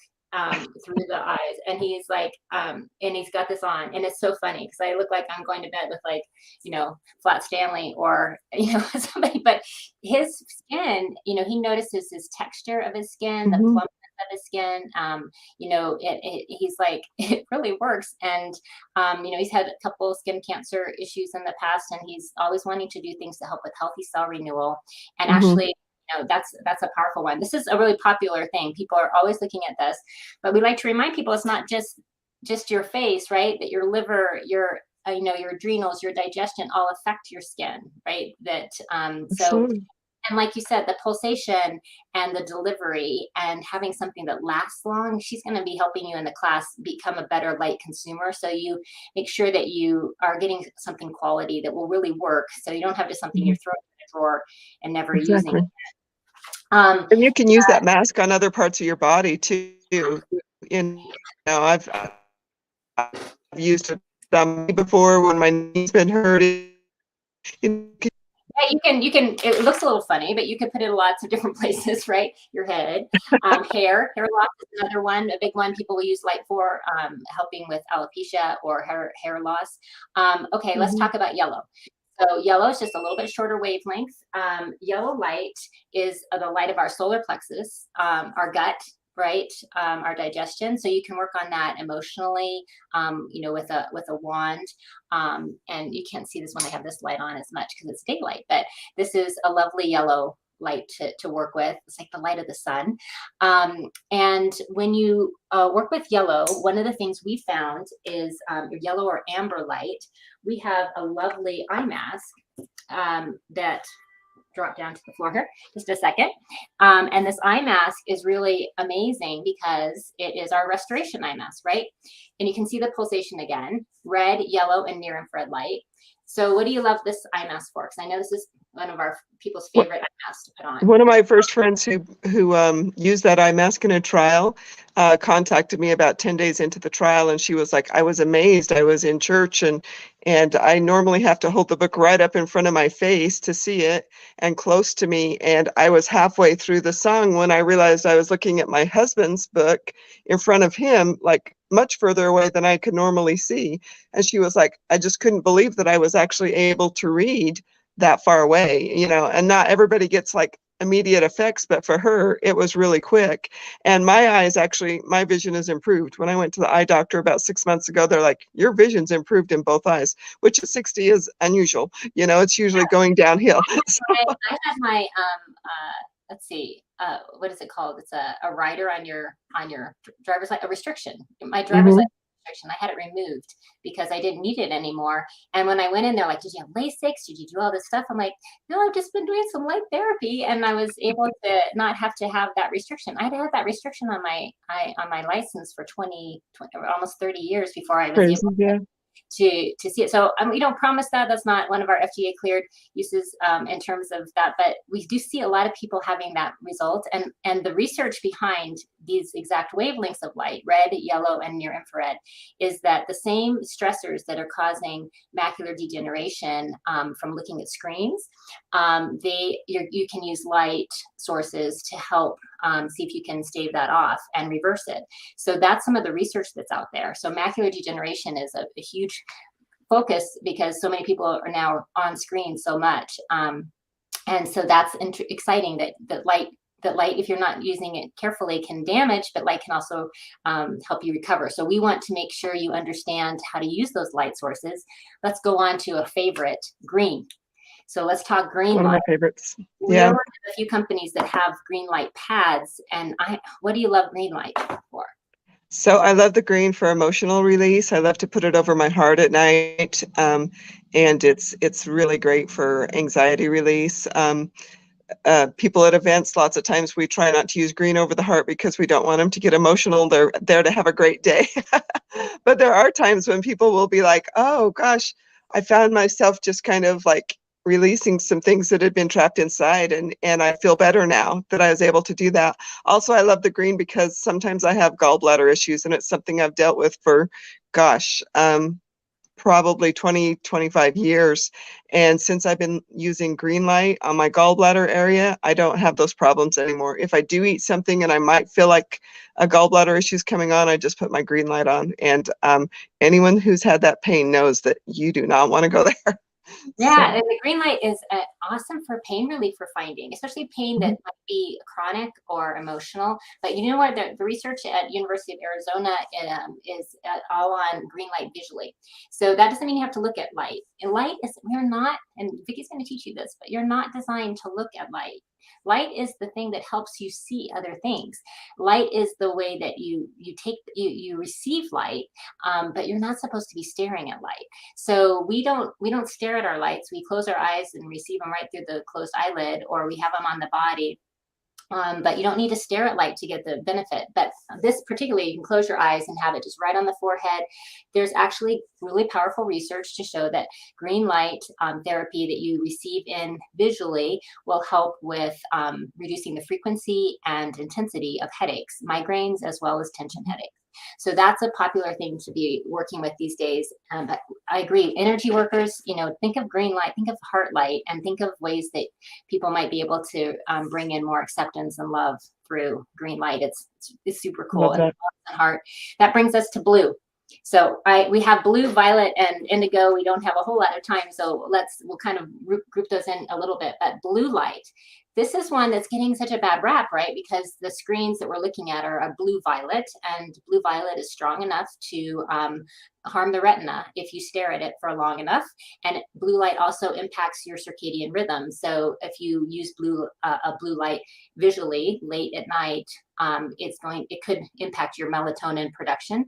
through the eyes, and he's like, and he's got this on, and it's so funny because I look like I'm going to bed with like, Flat Stanley or somebody, but his skin, he notices his texture of his skin, the plumpness of his skin, he's like, it really works. And he's had a couple of skin cancer issues in the past, and he's always wanting to do things to help with healthy cell renewal. And actually, that's a powerful one. This is a really popular thing. People are always looking at this, but we like to remind people it's not just your face, right? That your liver, your adrenals, your digestion all affect your skin, right? That so. And like you said, the pulsation and the delivery and having something that lasts long, she's going to be helping you in the class become a better light consumer. So you make sure that you are getting something quality that will really work. So you don't have just something you're throwing in a drawer and never using it. And you can use that mask on other parts of your body too. I've used it before when my knee's been hurting. Yeah, you can, it looks a little funny, but you can put it in lots of different places, right? Your head, hair loss is another one, a big one people will use light for, helping with alopecia or hair loss. Okay, let's talk about yellow. So yellow is just a little bit shorter wavelength. Yellow light is the light of our solar plexus, our gut, right? Our digestion. So you can work on that emotionally, with a wand. And you can't see this when I have this light on as much because it's daylight, but this is a lovely yellow light to work with. It's like the light of the sun. And when you work with yellow, one of the things we found is your yellow or amber light. We have a lovely eye mask that drop down to the floor here just a second. And this eye mask is really amazing because it is our restoration eye mask, right? And you can see the pulsation again, red, yellow, and near infrared light. So what do you love this eye mask for? Because I know this is one of our people's favorite eye masks to put on. One of my first friends who used that eye mask in a trial contacted me about 10 days into the trial, and she was like, I was amazed. I was in church, and I normally have to hold the book right up in front of my face to see it and close to me. And I was halfway through the song when I realized I was looking at my husband's book in front of him, like much further away than I could normally see. And she was like, I just couldn't believe that I was actually able to read that far away, and not everybody gets like immediate effects, but for her, it was really quick. And my vision is improved. When I went to the eye doctor about 6 months ago, they're like, your vision's improved in both eyes, which at 60 is unusual. It's usually going downhill. I had my, let's see, what is it called? It's a rider on your driver's license, a restriction. My driver's license restriction, I had it removed because I didn't need it anymore. And when I went in, they're like, did you have LASIK? Did you do all this stuff? I'm like, no, I've just been doing some light therapy. And I was able to not have to have that restriction. I had that restriction on my license for 20 almost 30 years before I was able to see it. So we don't promise that. That's not one of our FDA cleared uses in terms of that, but we do see a lot of people having that result. And the research behind these exact wavelengths of light, red, yellow, and near infrared, is that the same stressors that are causing macular degeneration from looking at screens, you can use light sources to help see if you can stave that off and reverse it. So that's some of the research that's out there. So macular degeneration is a huge focus because so many people are now on screen so much. And so that's exciting that the light that light, if you're not using it carefully, can damage, but light can also help you recover. So we want to make sure you understand how to use those light sources. Let's go on to a favorite, green. So let's talk green One of light. my favorites. We Yeah. are one of a few companies that have green light pads. And what do you love green light for? So I love the green for emotional release. I love to put it over my heart at night, and it's really great for anxiety release. People at events, lots of times we try not to use green over the heart because we don't want them to get emotional. They're there to have a great day. But there are times when people will be like, oh gosh, I found myself just kind of like releasing some things that had been trapped inside, and I feel better now that I was able to do that. Also, I love the green because sometimes I have gallbladder issues, and it's something I've dealt with for, gosh, probably 20, 25 years. And since I've been using green light on my gallbladder area, I don't have those problems anymore. If I do eat something and I might feel like a gallbladder issue is coming on, I just put my green light on. And anyone who's had that pain knows that you do not want to go there. Yeah, and the green light is awesome for pain relief for finding, especially pain that might be chronic or emotional. But you know what? The research at University of Arizona is all on green light visually. So that doesn't mean you have to look at light. And light is, we're not, and Vicky's going to teach you this, but you're not designed to look at light. Light is the thing that helps you see other things. Light is the way that you receive light, but you're not supposed to be staring at light. So we don't stare at our lights. We close our eyes and receive them right through the closed eyelid, or we have them on the body. But you don't need to stare at light to get the benefit. But this particularly, you can close your eyes and have it just right on the forehead. There's actually really powerful research to show that green light therapy that you receive in visually will help with reducing the frequency and intensity of headaches, migraines, as well as tension headaches. So that's a popular thing to be working with these days. But I agree, energy workers, think of green light, think of heart light, and think of ways that people might be able to bring in more acceptance and love through green light. It's super cool. And heart. That brings us to blue. So we have blue, violet, and indigo. We don't have a whole lot of time, so we'll kind of group those in a little bit. But blue light, this is one that's getting such a bad rap, right? Because the screens that we're looking at are a blue violet, and blue violet is strong enough to harm the retina if you stare at it for long enough. And blue light also impacts your circadian rhythm. So if you use a blue light visually late at night, it could impact your melatonin production,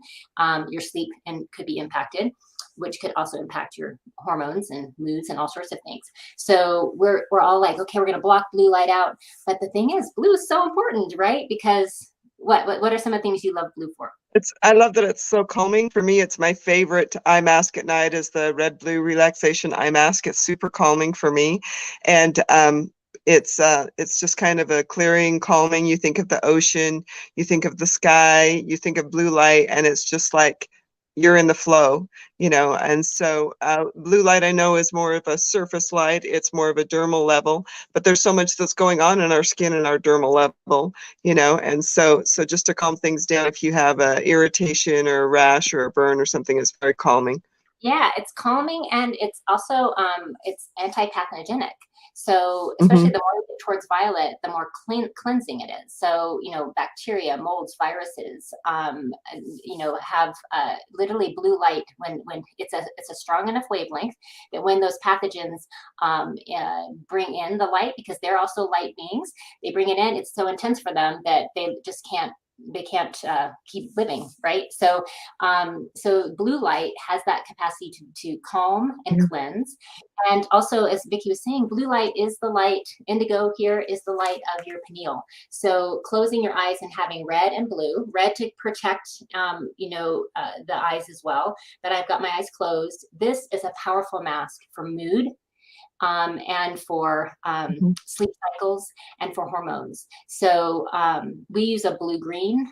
your sleep, and could be impacted, which could also impact your hormones and moods and all sorts of things. So we're all like, okay, we're going to block blue light out. But the thing is, blue is so important, right? Because what are some of the things you love blue for? I love that it's so calming. For me, it's my favorite eye mask at night is the red blue relaxation eye mask. It's super calming for me. And it's just kind of a clearing, calming. You think of the ocean, you think of the sky, you think of blue light, and it's just like you're in the flow, and so blue light I know is more of a surface light. It's more of a dermal level, but there's so much that's going on in our skin and our dermal level, and so just to calm things down if you have a irritation or a rash or a burn or something, is very calming. Yeah, it's calming, and it's also it's anti-pathogenic. So especially the more you get towards violet, the more cleansing it is. So bacteria, molds, viruses, have literally blue light when it's a strong enough wavelength that when those pathogens bring in the light, because they're also light beings, they bring it in. It's so intense for them that they just can't keep living, right? So blue light has that capacity to calm and cleanse. And also, as Vicky was saying, blue light is the light, indigo here is the light of your pineal. So closing your eyes and having red and blue, red to protect the eyes as well, but I've got my eyes closed. This is a powerful mask for mood, and for sleep cycles, and for hormones. So we use a blue-green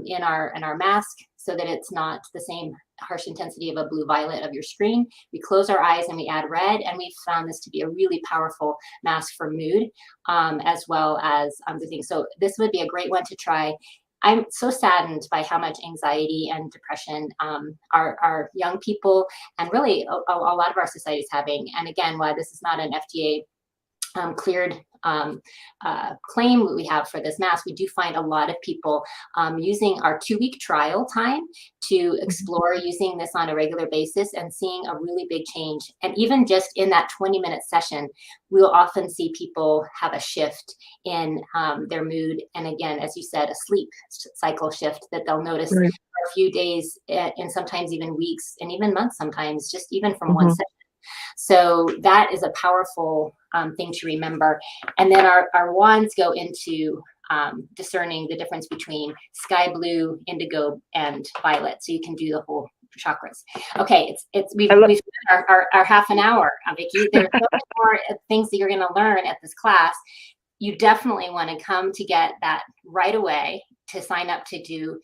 in our mask so that it's not the same harsh intensity of a blue-violet of your screen. We close our eyes and we add red, and we've found this to be a really powerful mask for mood, as well as the things. So this would be a great one to try. I'm so saddened by how much anxiety and depression our young people and really a lot of our society is having. And again, why this is not an FDA cleared claim we have for this mask, we do find a lot of people using our 2-week trial time to explore using this on a regular basis and seeing a really big change. And even just in that 20-minute session, we'll often see people have a shift in their mood. And again, as you said, a sleep cycle shift that they'll notice Right. for a few days and sometimes even weeks and even months sometimes, just even from one session. So that is a powerful thing to remember. And then our wands go into discerning the difference between sky blue, indigo, and violet. So you can do the whole chakras. Okay, we've spent our half an hour, Vicky. There's so much more things that you're going to learn at this class. You definitely want to come to get that right away to sign up to do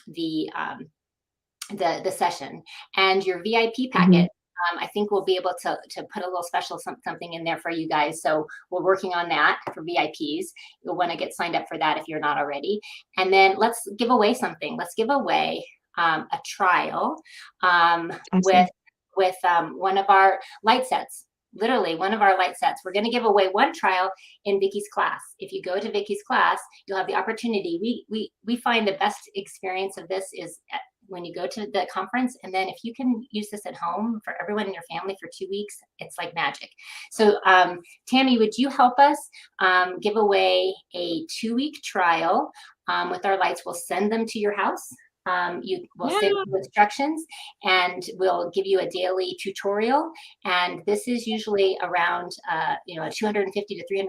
the session. And your VIP packet, I think we'll be able to put a little special something in there for you guys. So we're working on that for VIPs. You'll want to get signed up for that if you're not already. And then let's give away something. Let's give away a trial with one of our light sets. Literally one of our light sets. We're going to give away one trial in Vicky's class. If you go to Vicky's class, you'll have the opportunity. We find the best experience of this is when you go to the conference, and then if you can use this at home for everyone in your family for 2 weeks, it's like magic. So Tammy, would you help us give away a 2-week trial with our lights? We'll send them to your house. You will send you instructions, and we'll give you a daily tutorial. And this is usually around a $250 to $350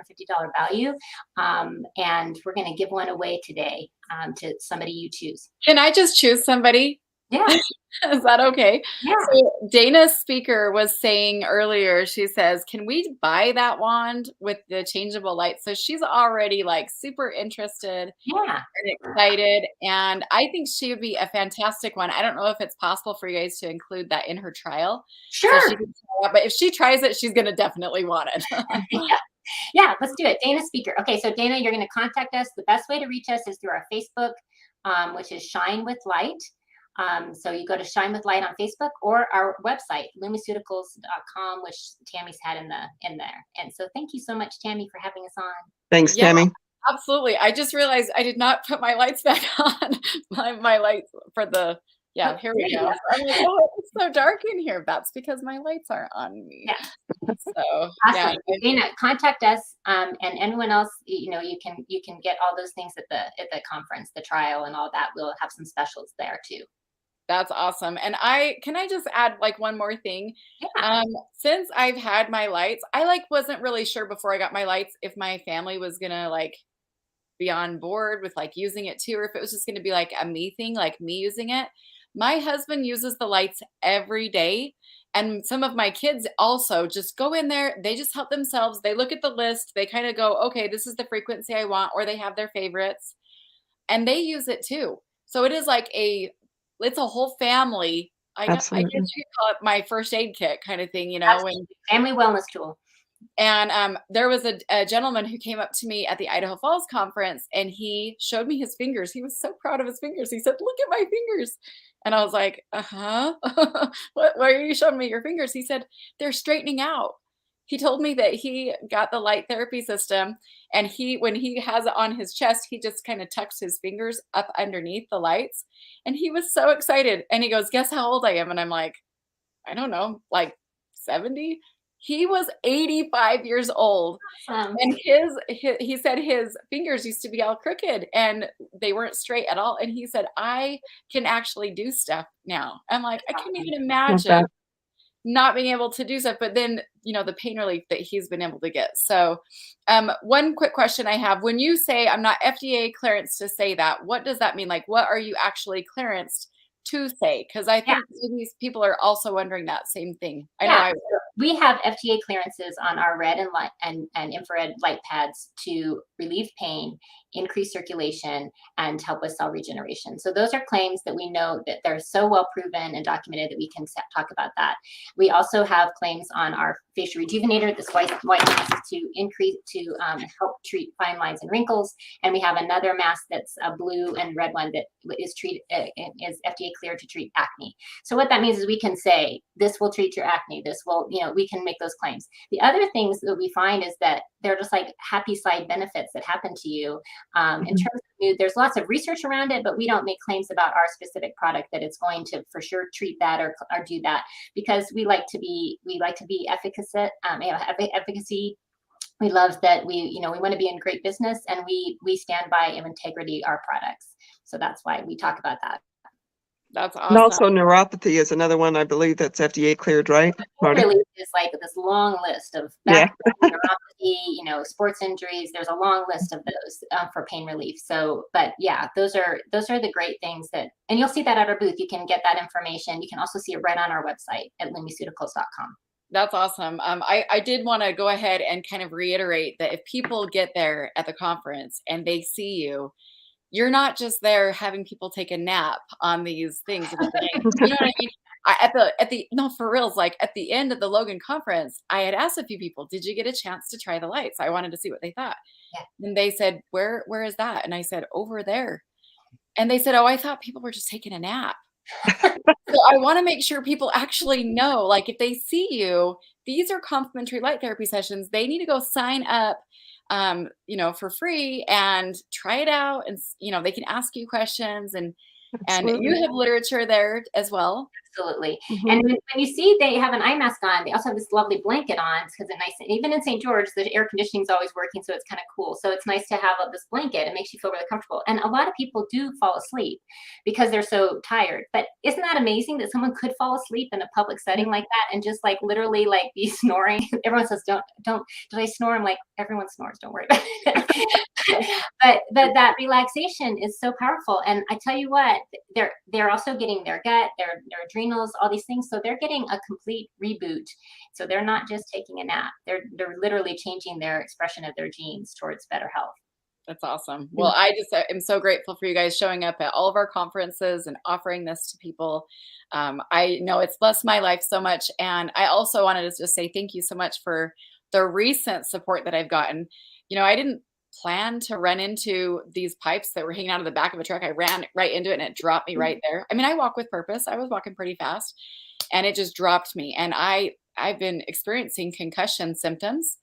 value. And we're going to give one away today to somebody you choose. Can I just choose somebody? Yeah. Is that okay? Yeah. So Dana's speaker was saying earlier, she says, can we buy that wand with the changeable light? So she's already like super interested and excited. And I think she would be a fantastic one. I don't know if it's possible for you guys to include that in her trial. Sure. So she can try it, but if she tries it, she's going to definitely want it. Yeah, let's do it. Dana speaker. Okay, so Dana, you're going to contact us. The best way to reach us is through our Facebook, which is Shine with Light. So you go to Shine with Light on Facebook or our website, lumaceuticals.com, which Tammy's had in there. And so thank you so much, Tammy, for having us on. Thanks, Tammy. Absolutely. I just realized I did not put my lights back on. my lights for the, here we go. I'm like, oh, it's so dark in here. That's because my lights aren't on me. Yeah. So awesome. Dana, contact us, and anyone else. You can get all those things at the conference, the trial, and all that. We'll have some specials there too. That's awesome. And can I just add like one more thing? Yeah. Since I've had my lights, I wasn't really sure before I got my lights if my family was gonna be on board with using it too, or if it was just gonna be like a me thing, like me using it. My husband uses the lights every day. And some of my kids also just go in there. They just help themselves. They look at the list. They kind of go, okay, this is the frequency I want, or they have their favorites and they use it too. So it is it's a whole family. I guess you could call it my first aid kit kind of thing, family wellness tool. And there was a gentleman who came up to me at the Idaho Falls conference, and he showed me his fingers. He was so proud of his fingers. He said, look at my fingers. And I was like, why are you showing me your fingers? He said, they're straightening out. He told me that he got the light therapy system, and when he has it on his chest, he just kind of tucks his fingers up underneath the lights. And he was so excited. And he goes, guess how old I am? And I'm like, I don't know, 70? He was 85 years old. Awesome. And he said his fingers used to be all crooked and they weren't straight at all. And he said, I can actually do stuff now. I'm like, I can't even imagine not being able to do stuff, but then, the pain relief that he's been able to get. So one quick question I have, when you say I'm not FDA clearance to say that, what does that mean? What are you actually clearanced to say? Because I think these people are also wondering that same thing. I know we have FDA clearances on our red and light and infrared light pads to relieve pain, increase circulation, and help with cell regeneration. So those are claims that we know that they're so well proven and documented that we can talk about that. We also have claims on our facial rejuvenator, this white mask to help treat fine lines and wrinkles. And we have another mask that's a blue and red one that is FDA cleared to treat acne. So what that means is we can say this will treat your acne. This will, we can make those claims. The other things that we find is that they're just like happy side benefits that happen to you. In terms of mood, there's lots of research around it, but we don't make claims about our specific product that it's going to for sure treat that or do that, because we like to be efficacy. We love that we want to be in great business, and we stand by integrity our products. So that's why we talk about that. That's And also awesome. neuropathy is another one, I believe, that's FDA cleared, right? Marty? Really is like this long list of Yeah. back neuropathy, sports injuries. There's a long list of those for pain relief. So, but yeah, those are the great things and you'll see that at our booth. You can get that information. You can also see it right on our website at lumiceuticals.com. That's awesome. I did want to go ahead and kind of reiterate that if people get there at the conference and they see you, you're not just there having people take a nap on these things. You know what I mean? No, for reals, like at the end of the Logan conference, I had asked a few people, did you get a chance to try the lights? I wanted to see what they thought. Yeah. And they said, where is that? And I said, over there. And they said, oh, I thought people were just taking a nap. So I want to make sure people actually know, like if they see you, these are complimentary light therapy sessions. They need to go sign up, for free and try it out. And, they can ask you questions and you have literature there as well. Absolutely. And when you see they have an eye mask on, they also have this lovely blanket on because it's nice. Even in St. George, the air conditioning is always working, so it's kind of cool. So it's nice to have this blanket. It makes you feel really comfortable. And a lot of people do fall asleep because they're so tired. But isn't that amazing that someone could fall asleep in a public setting like that and just like literally like be snoring? Everyone says, don't. Did I snore? I'm like, everyone snores. Don't worry about it. but that relaxation is so powerful. And I tell you what, they're also getting their gut, their adrenals, all these things. So they're getting a complete reboot. So they're not just taking a nap. They're literally changing their expression of their genes towards better health. That's awesome. Well, I just am so grateful for you guys showing up at all of our conferences and offering this to people. I know it's blessed my life so much. And I also wanted to just say thank you so much for the recent support that I've gotten. I didn't plan to run into these pipes that were hanging out of the back of a truck. I ran right into it and it dropped me right there. I mean, I walk with purpose. I was walking pretty fast and it just dropped me. And I've been experiencing concussion symptoms,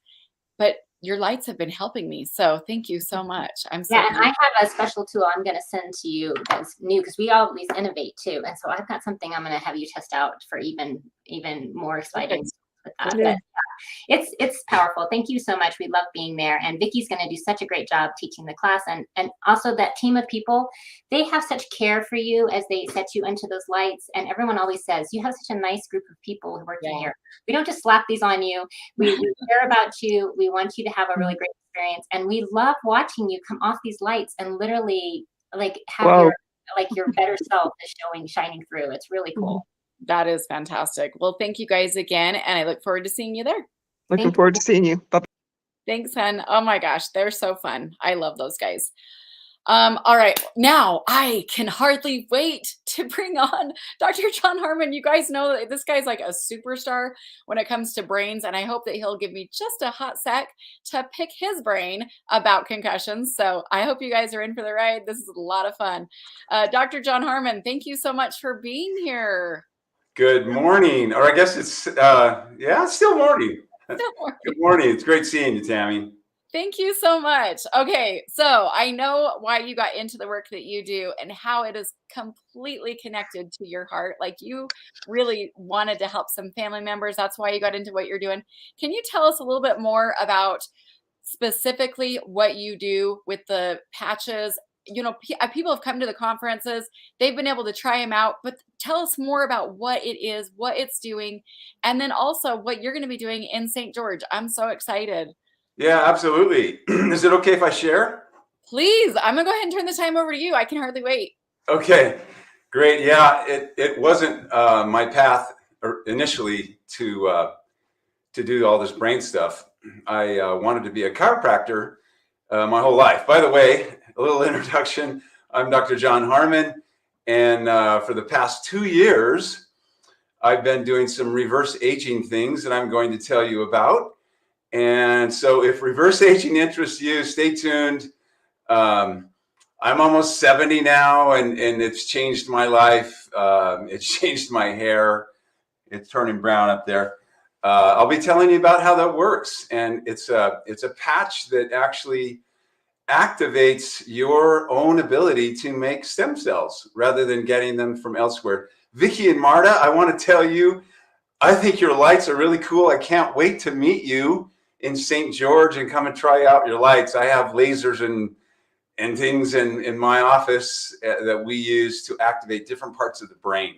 but your lights have been helping me. So thank you so much. I'm so and I have a special tool I'm going to send to you that's new because we always innovate too. And so I've got something I'm going to have you test out for even more exciting stuff with that. Yeah. But it's powerful. Thank you so much. We love being there. And Vicky's going to do such a great job teaching the class. And also that team of people, they have such care for you as they set you into those lights. And everyone always says, you have such a nice group of people who work in here. We don't just slap these on you. We care about you. We want you to have a really great experience. And we love watching you come off these lights and literally like have your better self is shining through. It's really cool. That is fantastic. Well, thank you guys again. And I look forward to seeing you there. Looking forward to seeing you. Bye. Thanks, hon. Oh my gosh, they're so fun. I love those guys. All right, now I can hardly wait to bring on Dr. John Harmon. You guys know that this guy's like a superstar when it comes to brains, and I hope that he'll give me just a hot sec to pick his brain about concussions. So I hope you guys are in for the ride. This is a lot of fun. Dr. John Harmon, thank you so much for being here. Good morning, or I guess it's still morning. Good morning. It's great seeing you, Tammy. Thank you so much. Okay, so I know why you got into the work that you do and how it is completely connected to your heart. Like you really wanted to help some family members. That's why you got into what you're doing. Can you tell us a little bit more about specifically what you do with the patches? People have come to the conferences, they've been able to try them out, but tell us more about what it is, what it's doing, and then also what you're going to be doing in St. George. I'm so excited. Yeah, absolutely. Is it okay if I share? Please. I'm going to go ahead and turn the time over to you. I can hardly wait. Okay, great. Yeah, it wasn't my path initially to do all this brain stuff. I wanted to be a chiropractor my whole life. By the way, a little introduction. I'm Dr. John Harmon, and for the past 2 years, I've been doing some reverse aging things that I'm going to tell you about. And so if reverse aging interests you, stay tuned. I'm almost 70 now, and it's changed my life. It's changed my hair. It's turning brown up there. I'll be telling you about how that works. And it's a patch that actually activates your own ability to make stem cells rather than getting them from elsewhere. Vicky and Marta, I want to tell you, I think your lights are really cool. I can't wait to meet you in St. George and come and try out your lights. I have lasers and things in my office that we use to activate different parts of the brain.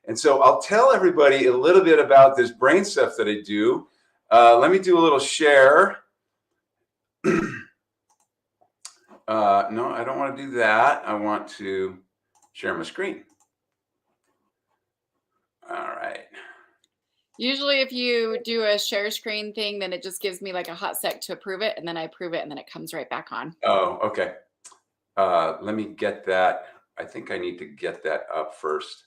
And so I'll tell everybody a little bit about this brain stuff that I do. Let me do a little share. No, I don't want to do that. I want to share my screen. All right. Usually if you do a share screen thing, then it just gives me like a hot sec to approve it, and then I approve it, and then it comes right back on. Oh, okay. Let me get that. I think I need to get that up first.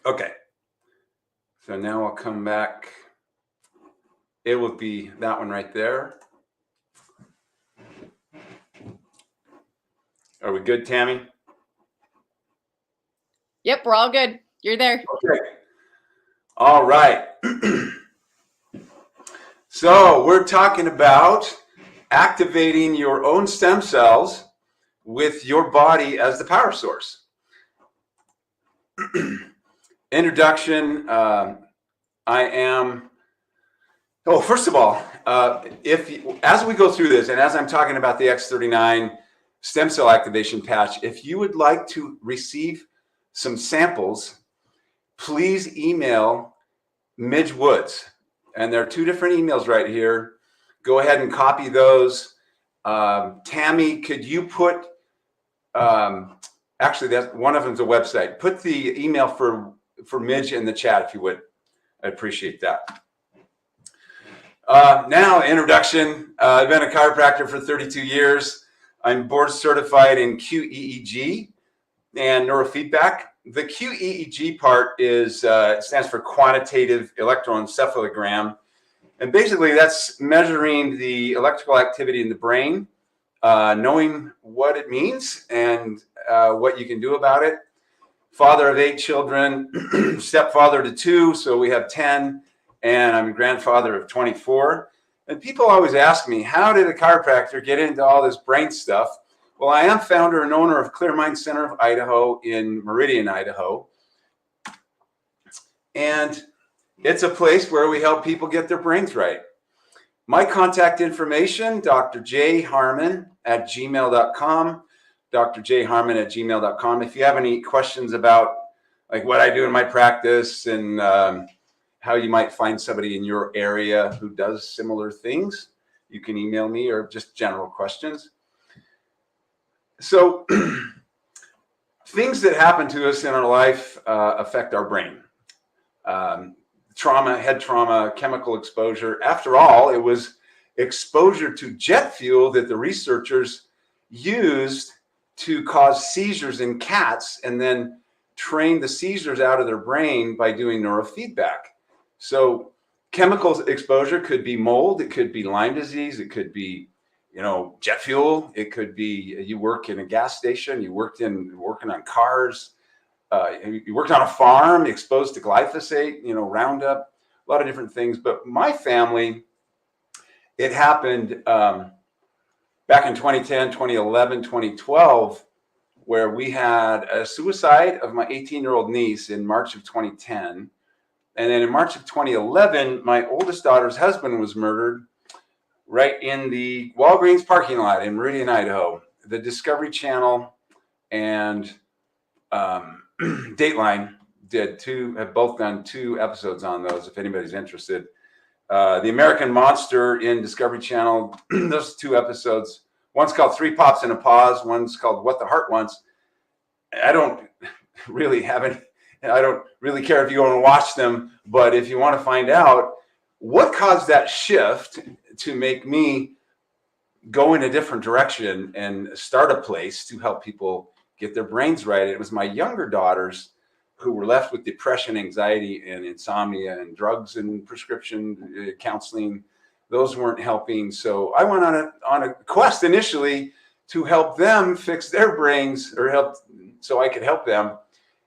Okay. So now I'll come back. It will be that one right there. Are we good, Tammy? Yep, we're all good. You're there. Okay. All right. So we're talking about activating your own stem cells with your body as the power source. Introduction. First of all, as we go through this, and as I'm talking about the X39 stem cell activation patch, if you would like to receive some samples, please email Midge Woods. And there are 2 different emails right here. Go ahead and copy those. Tammy, could you put, actually, that's one of them's a website. Put the email for Midge in the chat if you would. I'd appreciate that. Now, introduction. I've been a chiropractor for 32 years. I'm board certified in QEEG and neurofeedback. The QEEG part is stands for quantitative electroencephalogram, and basically that's measuring the electrical activity in the brain, knowing what it means and what you can do about it. Father of 8 children, stepfather to 2, so we have 10, and I'm a grandfather of 24. And people always ask me, how did a chiropractor get into all this brain stuff? Well, I am founder and owner of Clear Mind Center of Idaho in Meridian, Idaho. And it's a place where we help people get their brains right. My contact information, drjharmon@gmail.com, drjharmon@gmail.com. If you have any questions about like what I do in my practice and how you might find somebody in your area who does similar things, you can email me, or just general questions. So things that happen to us in our life affect our brain. Trauma, head trauma, chemical exposure. After all, it was exposure to jet fuel that the researchers used to cause seizures in cats, and then train the seizures out of their brain by doing neurofeedback. So chemical exposure could be mold, it could be Lyme disease, it could be jet fuel. It could be you work in a gas station, you working on cars, you worked on a farm exposed to glyphosate, Roundup, a lot of different things. But my family, it happened back in 2010, 2011, 2012, where we had a suicide of my 18-year-old niece in March of 2010. And then in March of 2011, my oldest daughter's husband was murdered right in the Walgreens parking lot in Meridian, Idaho. The Discovery Channel and Dateline have both done 2 episodes on those, if anybody's interested. The American Monster in Discovery Channel, those 2 episodes. One's called 3 Pops and a Pause. One's called What the Heart Wants. I don't really care if you go and watch them, but if you want to find out what caused that shift to make me go in a different direction and start a place to help people get their brains right, it was my younger daughters who were left with depression, anxiety, and insomnia, and drugs and prescription counseling. Those weren't helping. So I went on a quest initially to help them fix their brains, so I could help them,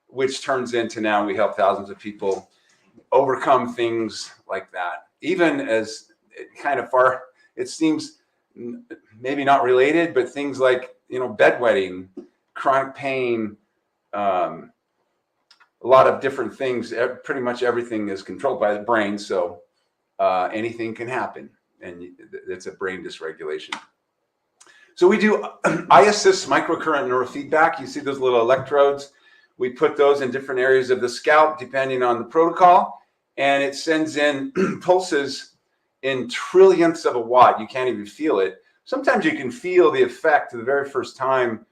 which turns into now we help thousands of people overcome things like that. Even as kind of far, it seems maybe not related, but things like, bedwetting, chronic pain, a lot of different things. Pretty much everything is controlled by the brain. So anything can happen, and it's a brain dysregulation. So we do eye-assist microcurrent neurofeedback. You see those little electrodes. We put those in different areas of the scalp depending on the protocol, and it sends in pulses in trillionths of a watt. You can't even feel it. Sometimes you can feel the effect the very first time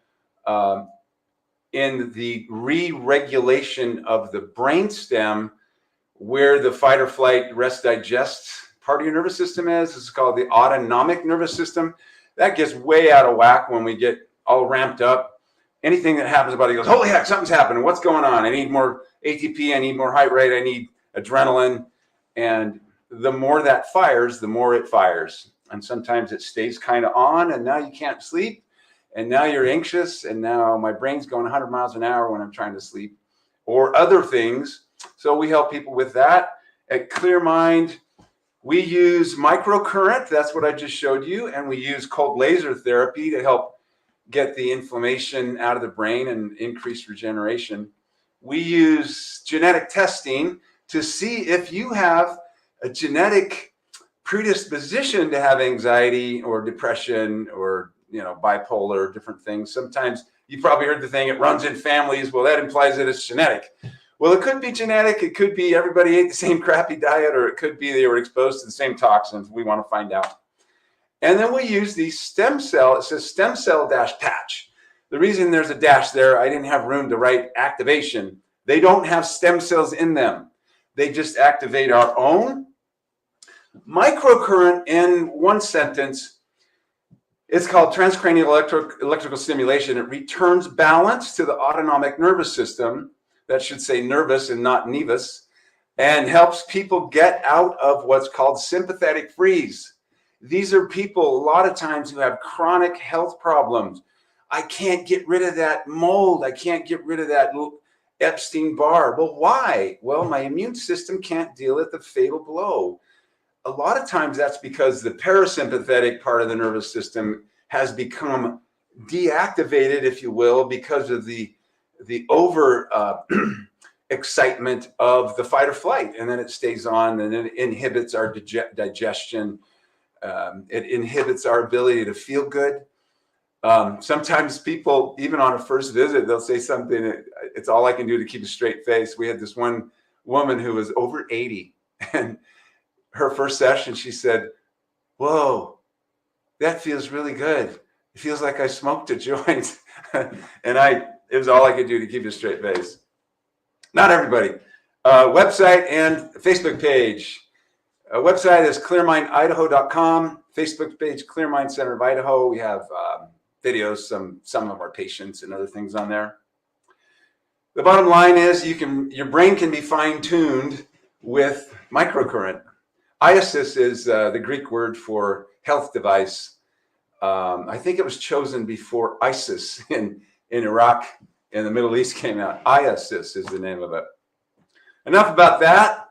in the re-regulation of the brainstem, where the fight or flight, rest, digest part of your nervous system is. It's called the autonomic nervous system. That gets way out of whack when we get all ramped up. Anything that happens, the body goes, holy heck, something's happening. What's going on? I need more ATP. I need more heart rate. I need adrenaline. And the more that fires, the more it fires. And sometimes it stays kind of on, and now you can't sleep. And now you're anxious. And now my brain's going 100 miles an hour when I'm trying to sleep, or other things. So we help people with that. At Clear Mind, we use microcurrent. That's what I just showed you. And we use cold laser therapy to help get the inflammation out of the brain and increase regeneration. We use genetic testing to see if you have a genetic predisposition to have anxiety or depression or, bipolar, different things. Sometimes you probably heard the thing, it runs in families. Well, that implies that it's genetic. Well, it could be genetic. It could be everybody ate the same crappy diet, or it could be they were exposed to the same toxins. We want to find out. And then we use the stem cell. It says stem cell dash patch. The reason there's a dash there, I didn't have room to write activation. They don't have stem cells in them. They just activate our own microcurrent. In one sentence, it's called transcranial electrical stimulation. It returns balance to the autonomic nervous system. That should say nervous and not nevus, and helps people get out of what's called sympathetic freeze. These are people a lot of times who have chronic health problems. I can't get rid of that mold. I can't get rid of that Epstein-Barr. Well, why? Well, my immune system can't deal with the fatal blow. A lot of times that's because the parasympathetic part of the nervous system has become deactivated, if you will, because of the over excitement of the fight or flight, and then it stays on, and it inhibits our digestion. It inhibits our ability to feel good. Sometimes people, even on a first visit, they'll say something, it's all I can do to keep a straight face. We had this one woman who was over 80, and her first session, she said, whoa, that feels really good. It feels like I smoked a joint. And it was all I could do to keep a straight face. Not everybody. Website and Facebook page. Website is clearmindidaho.com. Facebook page, Clear Mind Center of Idaho. We have videos, some of our patients and other things on there. The bottom line is your brain can be fine-tuned with microcurrent. Eye-assist is the Greek word for health device. I think it was chosen before ISIS in Iraq and the Middle East came out. Eye-assist is the name of it. Enough about that.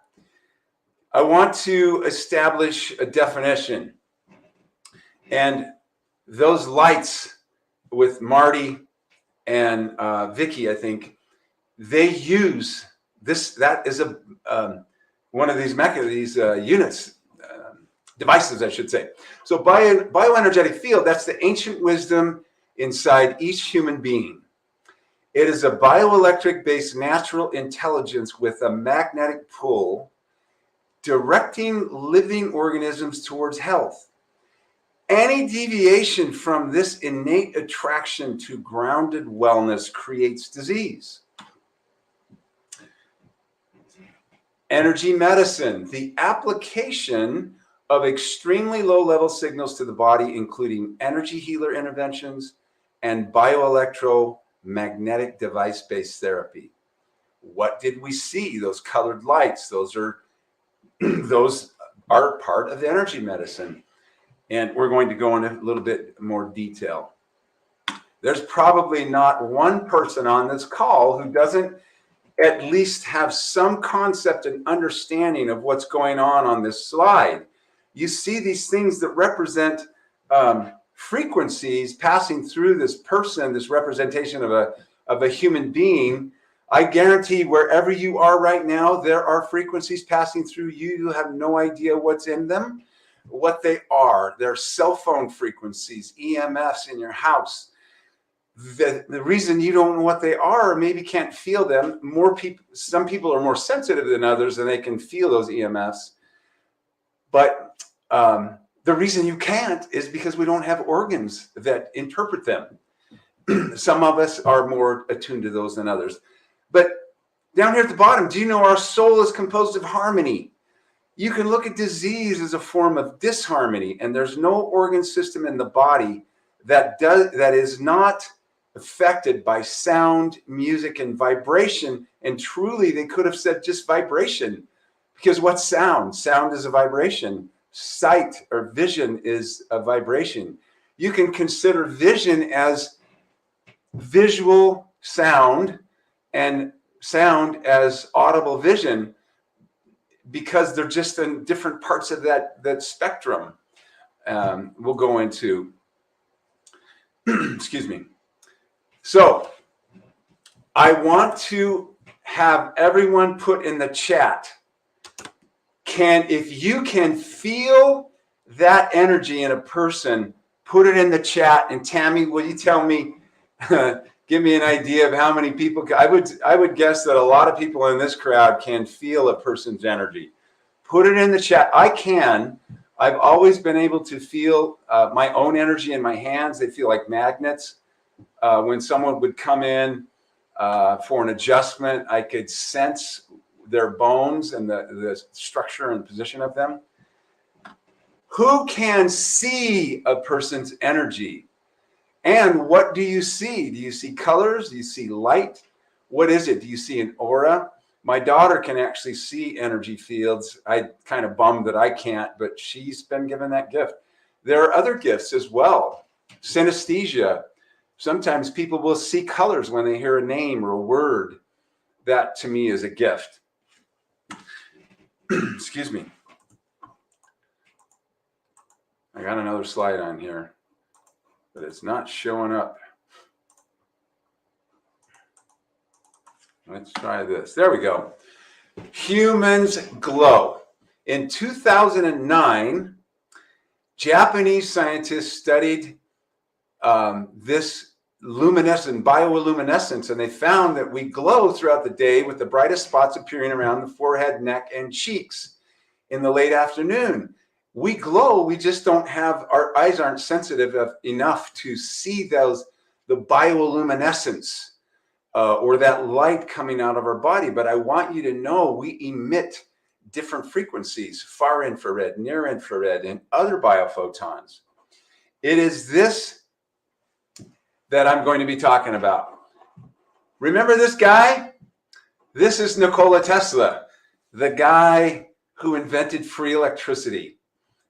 I want to establish a definition. And those lights with Marty and Vicky, I think, they use this. That is one of these units, devices, I should say. So bioenergetic field, that's the ancient wisdom inside each human being. It is a bioelectric-based natural intelligence with a magnetic pull directing living organisms towards health. Any deviation from this innate attraction to grounded wellness creates disease. Energy medicine, the application of extremely low-level signals to the body, including energy healer interventions and bioelectromagnetic device-based therapy. What did we see? Those colored lights, those are part of the energy medicine. And we're going to go into a little bit more detail. There's probably not one person on this call who doesn't at least have some concept and understanding of what's going on this slide. You see these things that represent frequencies passing through this person, this representation of a human being. I guarantee wherever you are right now, there are frequencies passing through you. You have no idea what's in them, what they are. They're cell phone frequencies, EMFs in your house. The reason you don't know what they are, or maybe can't feel them, some people are more sensitive than others and they can feel those EMFs. But the reason you can't is because we don't have organs that interpret them. Some of us are more attuned to those than others. But down here at the bottom, do you know our soul is composed of harmony? You can look at disease as a form of disharmony, and there's no organ system in the body that is not affected by sound, music, and vibration. And truly, they could have said just vibration, because what's sound? Sound is a vibration. Sight or vision is a vibration. You can consider vision as visual sound and sound as audible vision, because they're just in different parts of that spectrum. We'll go into, excuse me. So I want to have everyone put in the chat, if you can feel that energy in a person, put it in the chat. And Tammy, will you tell me, give me an idea of how many people? I would guess that a lot of people in this crowd can feel a person's energy. Put it in the chat. I can. I've always been able to feel my own energy in my hands. They feel like magnets. When someone would come in for an adjustment, I could sense their bones and the structure and position of them. Who can see a person's energy? And what do you see? Do you see colors? Do you see light? What is it? Do you see an aura? My daughter can actually see energy fields. I kind of bummed that I can't, but she's been given that gift. There are other gifts as well. Synesthesia. Sometimes people will see colors when they hear a name or a word. That to me is a gift. Excuse me. I got another slide on here, but it's not showing up. Let's try this. There we go. Humans glow. In 2009, Japanese scientists studied this bioluminescence, and they found that we glow throughout the day, with the brightest spots appearing around the forehead, neck, and cheeks in the late afternoon. We glow, we just don't have, our eyes aren't sensitive enough to see the bioluminescence or that light coming out of our body. But I want you to know we emit different frequencies, far infrared, near infrared, and other biophotons. It is this that I'm going to be talking about. Remember this guy? This is Nikola Tesla, the guy who invented free electricity.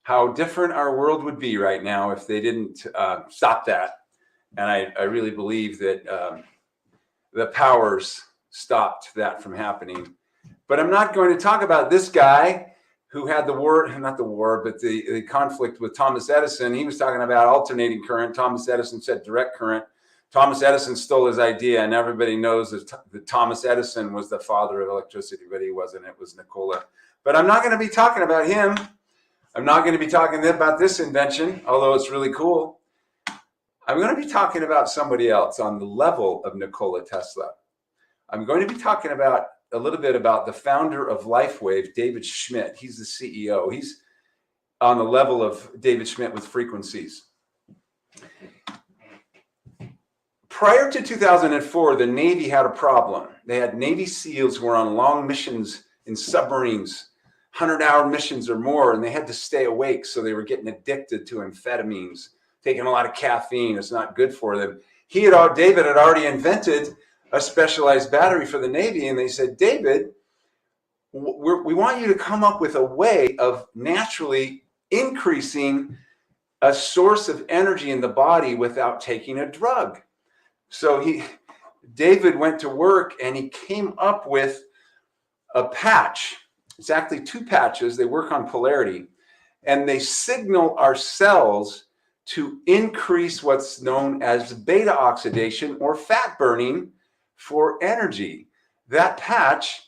How different our world would be right now if they didn't stop that. And I really believe that the powers stopped that from happening. But I'm not going to talk about this guy who had the conflict with Thomas Edison. He was talking about alternating current. Thomas Edison said direct current. Thomas Edison stole his idea, and everybody knows that Thomas Edison was the father of electricity, but he wasn't. It was Nikola. But I'm not going to be talking about him. I'm not going to be talking about this invention, although it's really cool. I'm going to be talking about somebody else on the level of Nikola Tesla. I'm going to be talking about a little bit about the founder of LifeWave, David Schmidt. He's the CEO. He's on the level of David Schmidt with frequencies. Prior to 2004, the Navy had a problem. They had Navy SEALs who were on long missions in submarines, 100-hour missions or more, and they had to stay awake, so they were getting addicted to amphetamines, taking a lot of caffeine. It's not good for them. David had already invented a specialized battery for the Navy, and they said, David, we want you to come up with a way of naturally increasing a source of energy in the body without taking a drug. So David went to work and he came up with a patch. It's actually two patches. They work on polarity, and they signal our cells to increase what's known as beta oxidation or fat burning for energy. That patch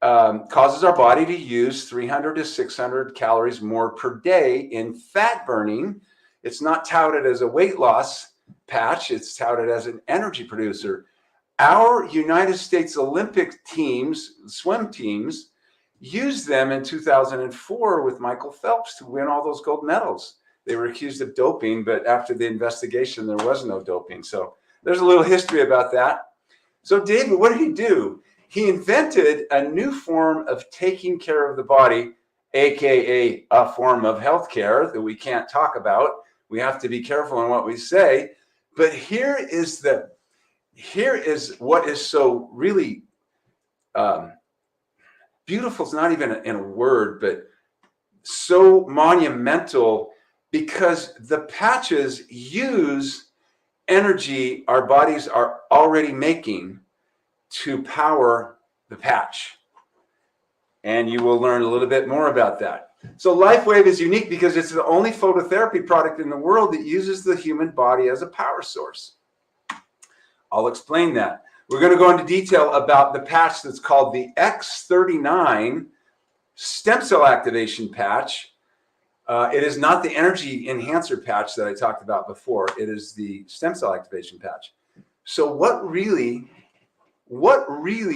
causes our body to use 300 to 600 calories more per day in fat burning. It's not touted as a weight loss patch. It's touted as an energy producer. Our United States Olympic teams, swim teams, used them in 2004 with Michael Phelps to win all those gold medals. They were accused of doping, but after the investigation, there was no doping. So there's a little history about that. So David, what did he do? He invented a new form of taking care of the body, AKA a form of healthcare that we can't talk about. We have to be careful in what we say. But here is what is so really beautiful. It's not even in a word, but so monumental, because the patches use energy our bodies are already making to power the patch. And you will learn a little bit more about that. So LifeWave is unique because it's the only phototherapy product in the world that uses the human body as a power source. I'll explain that. We're going to go into detail about the patch that's called the X39 stem cell activation patch. It is not the energy enhancer patch that I talked about before. It is the stem cell activation patch. So what really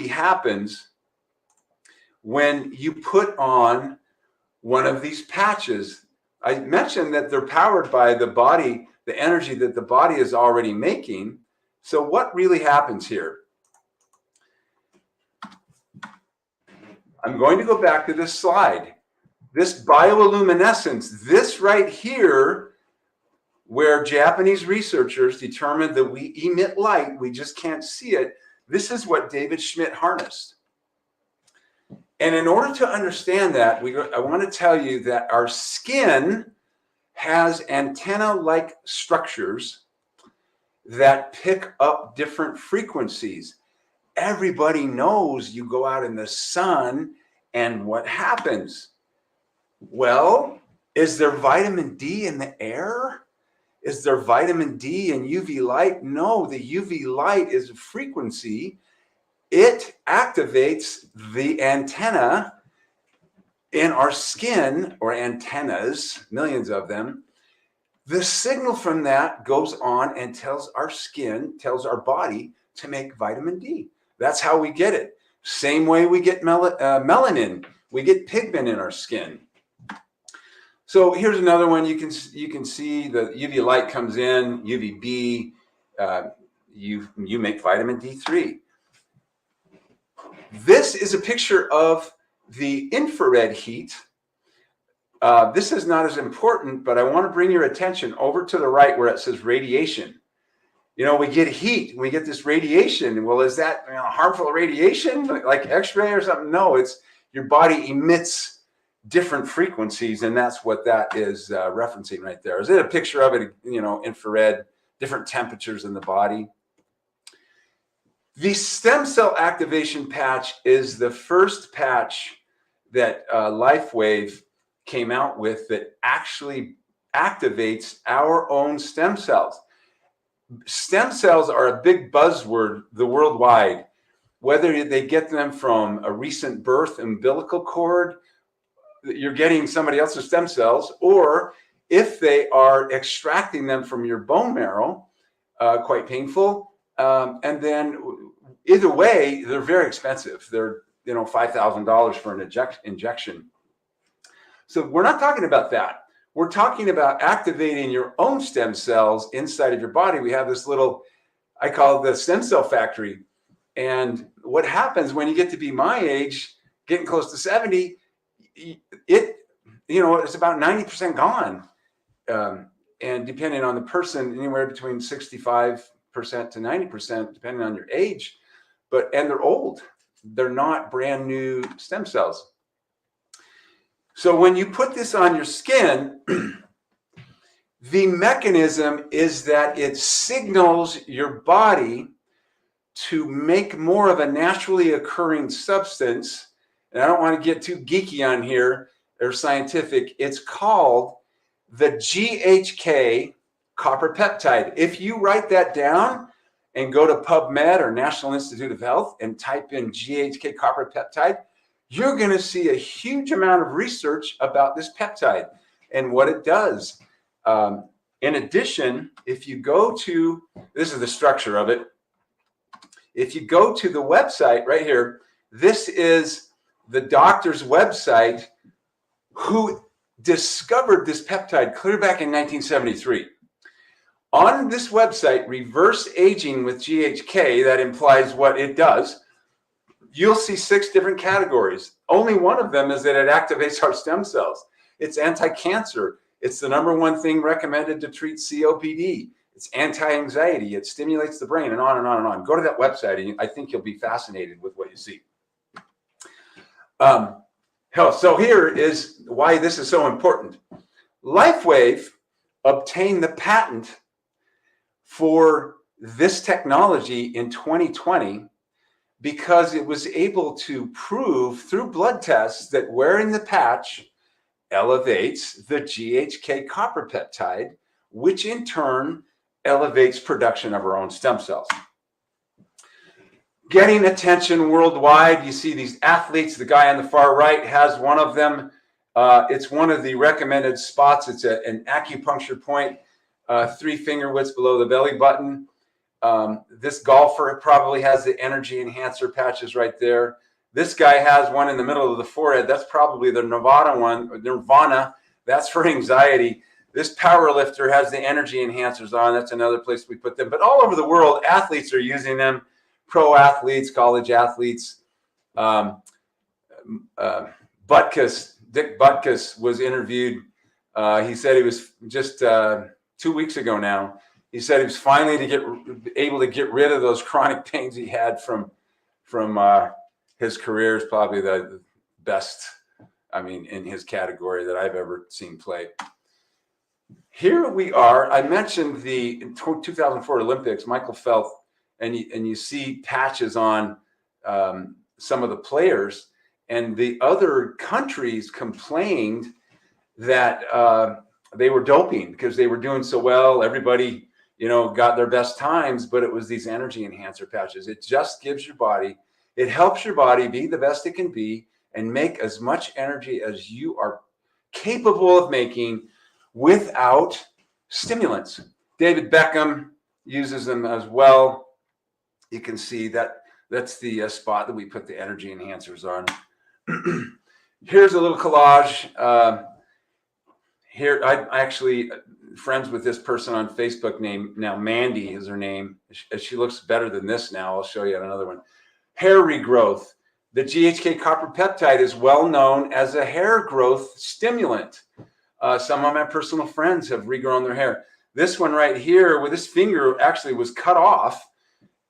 happens when you put on one of these patches? I mentioned that they're powered by the body, the energy that the body is already making. So what really happens here? I'm going to go back to this slide. This bioluminescence, this right here, where Japanese researchers determined that we emit light, we just can't see it. This is what David Schmidt harnessed. And in order to understand that, I want to tell you that our skin has antenna-like structures that pick up different frequencies. Everybody knows you go out in the sun and what happens? Well, is there vitamin D in the air? Is there vitamin D in UV light? No, the UV light is a frequency. It activates the antenna in our skin, or antennas, millions of them. The signal from that goes on and tells our skin, tells our body to make vitamin D. That's how we get it. Same way we get melanin. We get pigment in our skin. So here's another one. You can see the UV light comes in, UVB. You make vitamin D3. This is a picture of the infrared heat. This is not as important, but I want to bring your attention over to the right where it says radiation. You know, we get heat, we get this radiation. Well, is that harmful radiation, like X-ray or something? No, it's your body emits different frequencies, and that's what that is referencing right there. Is it a picture of it, infrared, different temperatures in the body? The stem cell activation patch is the first patch that LifeWave came out with that actually activates our own stem cells. Stem cells are a big buzzword the worldwide, whether they get them from a recent birth umbilical cord, you're getting somebody else's stem cells, or if they are extracting them from your bone marrow, quite painful. And then either way, they're very expensive. They're $5,000 for an injection. So we're not talking about that. We're talking about activating your own stem cells inside of your body. We have this little, I call it the stem cell factory. And what happens when you get to be my age, getting close to 70, it's about 90% gone. And depending on the person, anywhere between 65% to 90%, depending on your age. And they're old. They're not brand new stem cells. So when you put this on your skin, the mechanism is that it signals your body to make more of a naturally occurring substance. And I don't want to get too geeky on here or scientific. It's called the GHK copper peptide. If you write that down and go to PubMed or National Institute of Health and type in GHK copper peptide, you're going to see a huge amount of research about this peptide and what it does. In addition, if you go to, this is the structure of it. If you go to the website right here, this is the doctor's website who discovered this peptide clear back in 1973. On this website, Reverse Aging with GHK, that implies what it does, you'll see 6 different categories. Only one of them is that it activates our stem cells. It's anti-cancer. It's the #1 thing recommended to treat COPD. It's anti-anxiety. It stimulates the brain, and on and on and on. Go to that website, and I think you'll be fascinated with what you see. So here is why this is so important. LifeWave obtained the patent for this technology in 2020 because it was able to prove through blood tests that wearing the patch elevates the GHK copper peptide, which in turn elevates production of our own stem cells. Getting attention worldwide. You see these athletes. The guy on the far right has one of them. It's one of the recommended spots. It's an acupuncture point, 3 finger widths below the belly button. This golfer probably has the energy enhancer patches right there. This guy has one in the middle of the forehead. That's probably the Nirvana. That's for anxiety. This power lifter has the energy enhancers on. That's another place we put them. But all over the world, athletes are using them. Pro athletes, college athletes. Dick Butkus was interviewed. He said he was just 2 weeks ago now. He said he was finally able to get rid of those chronic pains he had from his career. Is probably the best, in his category that I've ever seen play. Here we are. I mentioned the 2004 Olympics, Michael Phelps, and you see patches on some of the players, and the other countries complained that they were doping because they were doing so well. Everybody, got their best times, but it was these energy enhancer patches. It just gives your body, it helps your body be the best it can be and make as much energy as you are capable of making without stimulants. David Beckham uses them as well. You can see that that's the spot that we put the energy enhancers on. Here's a little collage. Here, I'm actually friends with this person on Facebook named, now Mandy is her name. She looks better than this now. I'll show you another one. Hair regrowth. The GHK copper peptide is well known as a hair growth stimulant. Some of my personal friends have regrown their hair. This one right here with this finger actually was cut off.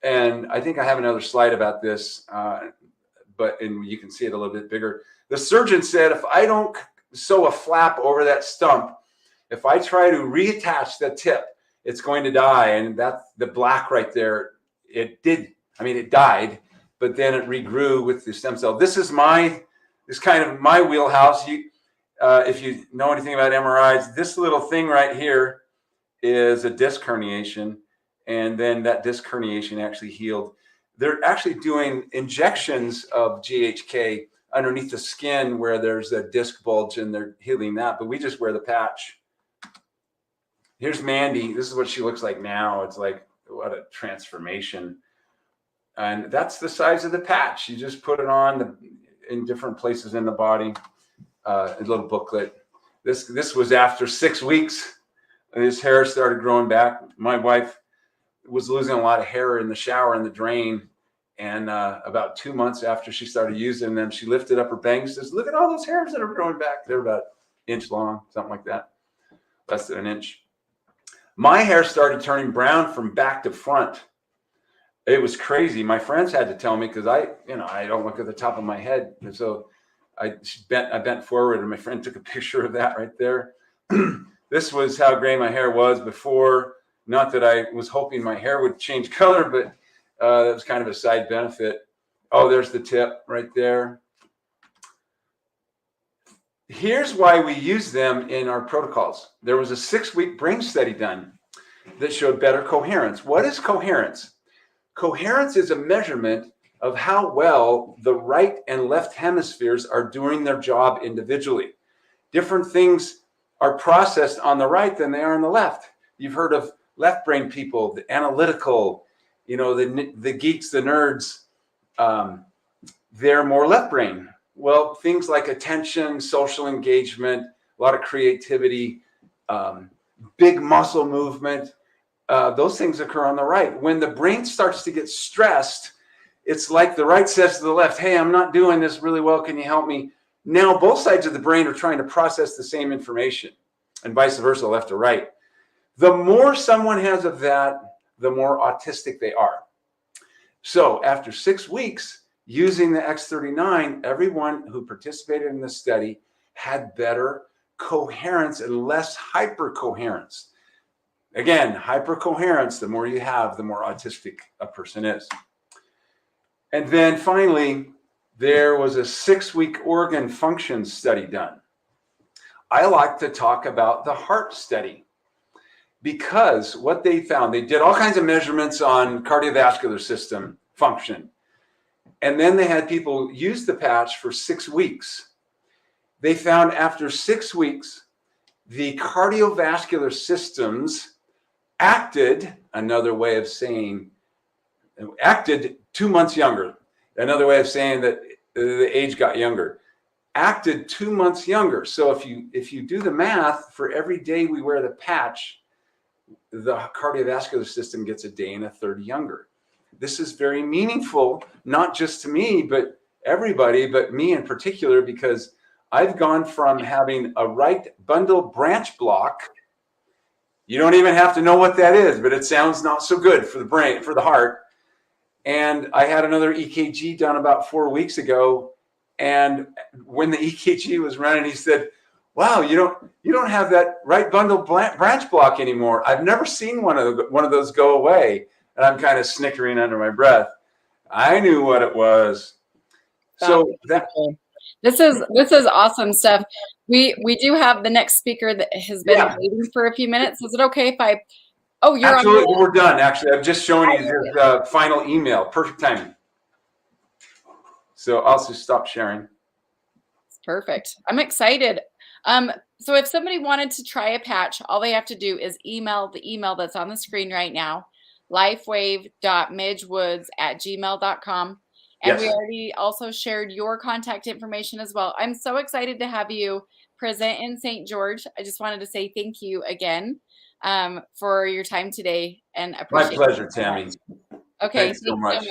And I think I have another slide about this, and you can see it a little bit bigger. The surgeon said, if I don't sew a flap over that stump, if I try to reattach the tip, it's going to die. And that's the black right there. It died, but then it regrew with the stem cell. This is kind of my wheelhouse. If you know anything about MRIs, this little thing right here is a disc herniation. And then that disc herniation actually healed. They're actually doing injections of GHK underneath the skin where there's a disc bulge, and they're healing that. But we just wear the patch. Here's Mandy. This is what she looks like now. It's like, what a transformation. And that's the size of the patch. You just put it on in different places in the body. A little booklet. This was after 6 weeks. His hair started growing back. My wife was losing a lot of hair in the shower and the drain. And about 2 months after she started using them, she lifted up her bangs and says, look at all those hairs that are growing back. They're about an inch long, something like that. Less than an inch. My hair started turning brown from back to front. It was crazy. My friends had to tell me because I don't look at the top of my head. And so I bent forward, and my friend took a picture of that right there. This was how gray my hair was before. Not that I was hoping my hair would change color, but That was kind of a side benefit. Oh, there's the tip right there. Here's why we use them in our protocols. There was a 6-week brain study done that showed better coherence. What is coherence? Coherence is a measurement of how well the right and left hemispheres are doing their job individually. Different things are processed on the right than they are on the left. You've heard of left brain people, the analytical, you know, the geeks, the nerds, they're more left brain. Well, things like attention, social engagement, a lot of creativity, big muscle movement, those things occur on the right. When the brain starts to get stressed, it's like the right says to the left, hey, I'm not doing this really well. Can you help me? Now, both sides of the brain are trying to process the same information, and vice versa, left to right. The more someone has of that, the more autistic they are. So after 6 weeks using the X39, everyone who participated in the study had better coherence and less hypercoherence. Again, hypercoherence, the more you have, the more autistic a person is. And then finally, there was a 6-week organ function study done. I like to talk about the heart study because what they found, they did all kinds of measurements on cardiovascular system function. And then they had people use the patch for 6 weeks. They found after 6 weeks, the cardiovascular systems acted, another way of saying, acted 2 months younger. Another way of saying that the age got younger. Acted 2 months younger. So if you do the math, for every day we wear the patch, the cardiovascular system gets a day and a third younger. This is very meaningful, not just to me, but everybody, but me in particular, because I've gone from having a right bundle branch block. You don't even have to know what that is, but it sounds not so good for the brain, for the heart. And I had another EKG done about 4 weeks ago. And when the EKG was running, he said, wow, you don't have that right bundle branch block anymore. I've never seen one of those go away. And I'm kind of snickering under my breath. I knew what it was. So that this is awesome stuff. We do have the next speaker that has been waiting for a few minutes. Is it okay if I? Oh, you're absolutely. We're done. Actually, I'm just showing you his final email. Perfect timing. So I'll just stop sharing. Perfect. I'm excited. So if somebody wanted to try a patch, all they have to do is email the email that's on the screen right now, lifewave.midgewoods@gmail.com. And we already also shared your contact information as well. I'm so excited to have you present in St. George. I just wanted to say thank you again for your time today, and appreciate it. My pleasure, Tammy. Okay, thanks so much.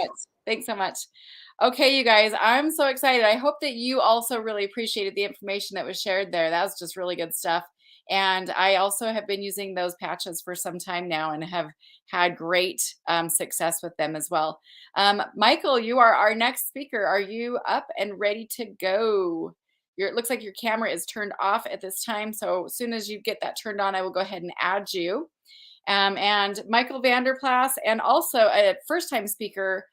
Thanks so much. Okay, you guys, I'm so excited. I hope that you also really appreciated the information that was shared there. That was just really good stuff. And I also have been using those patches for some time now and have had great success with them as well. Michael, you are our next speaker. Are you up and ready to go? It looks like your camera is turned off at this time. So as soon as you get that turned on, I will go ahead and add you. And Michael Vanderplas, and also a first-time speaker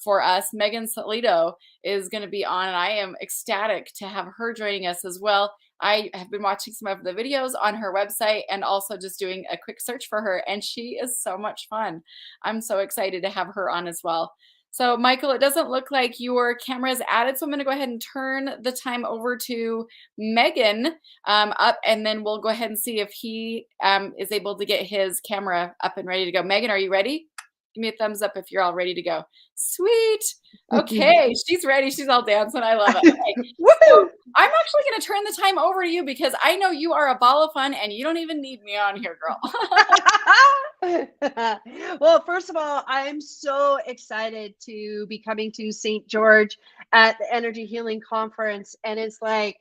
for us, Megan Salido, is going to be on, and I am ecstatic to have her joining us as well. I have been watching some of the videos on her website and also just doing a quick search for her, and she is so much fun. I'm so excited to have her on as well. So, Michael, it doesn't look like your camera is added, so I'm going to go ahead and turn the time over to Megan up, and then we'll go ahead and see if he is able to get his camera up and ready to go. Megan, are you ready? Give me a thumbs up if you're all ready to go. Sweet. Okay, she's ready. She's all dancing. I love it. Okay. So I'm actually going to turn the time over to you because I know you are a ball of fun and you don't even need me on here, girl. Well, first of all, I'm so excited to be coming to St. George at the Energy Healing Conference. And it's like,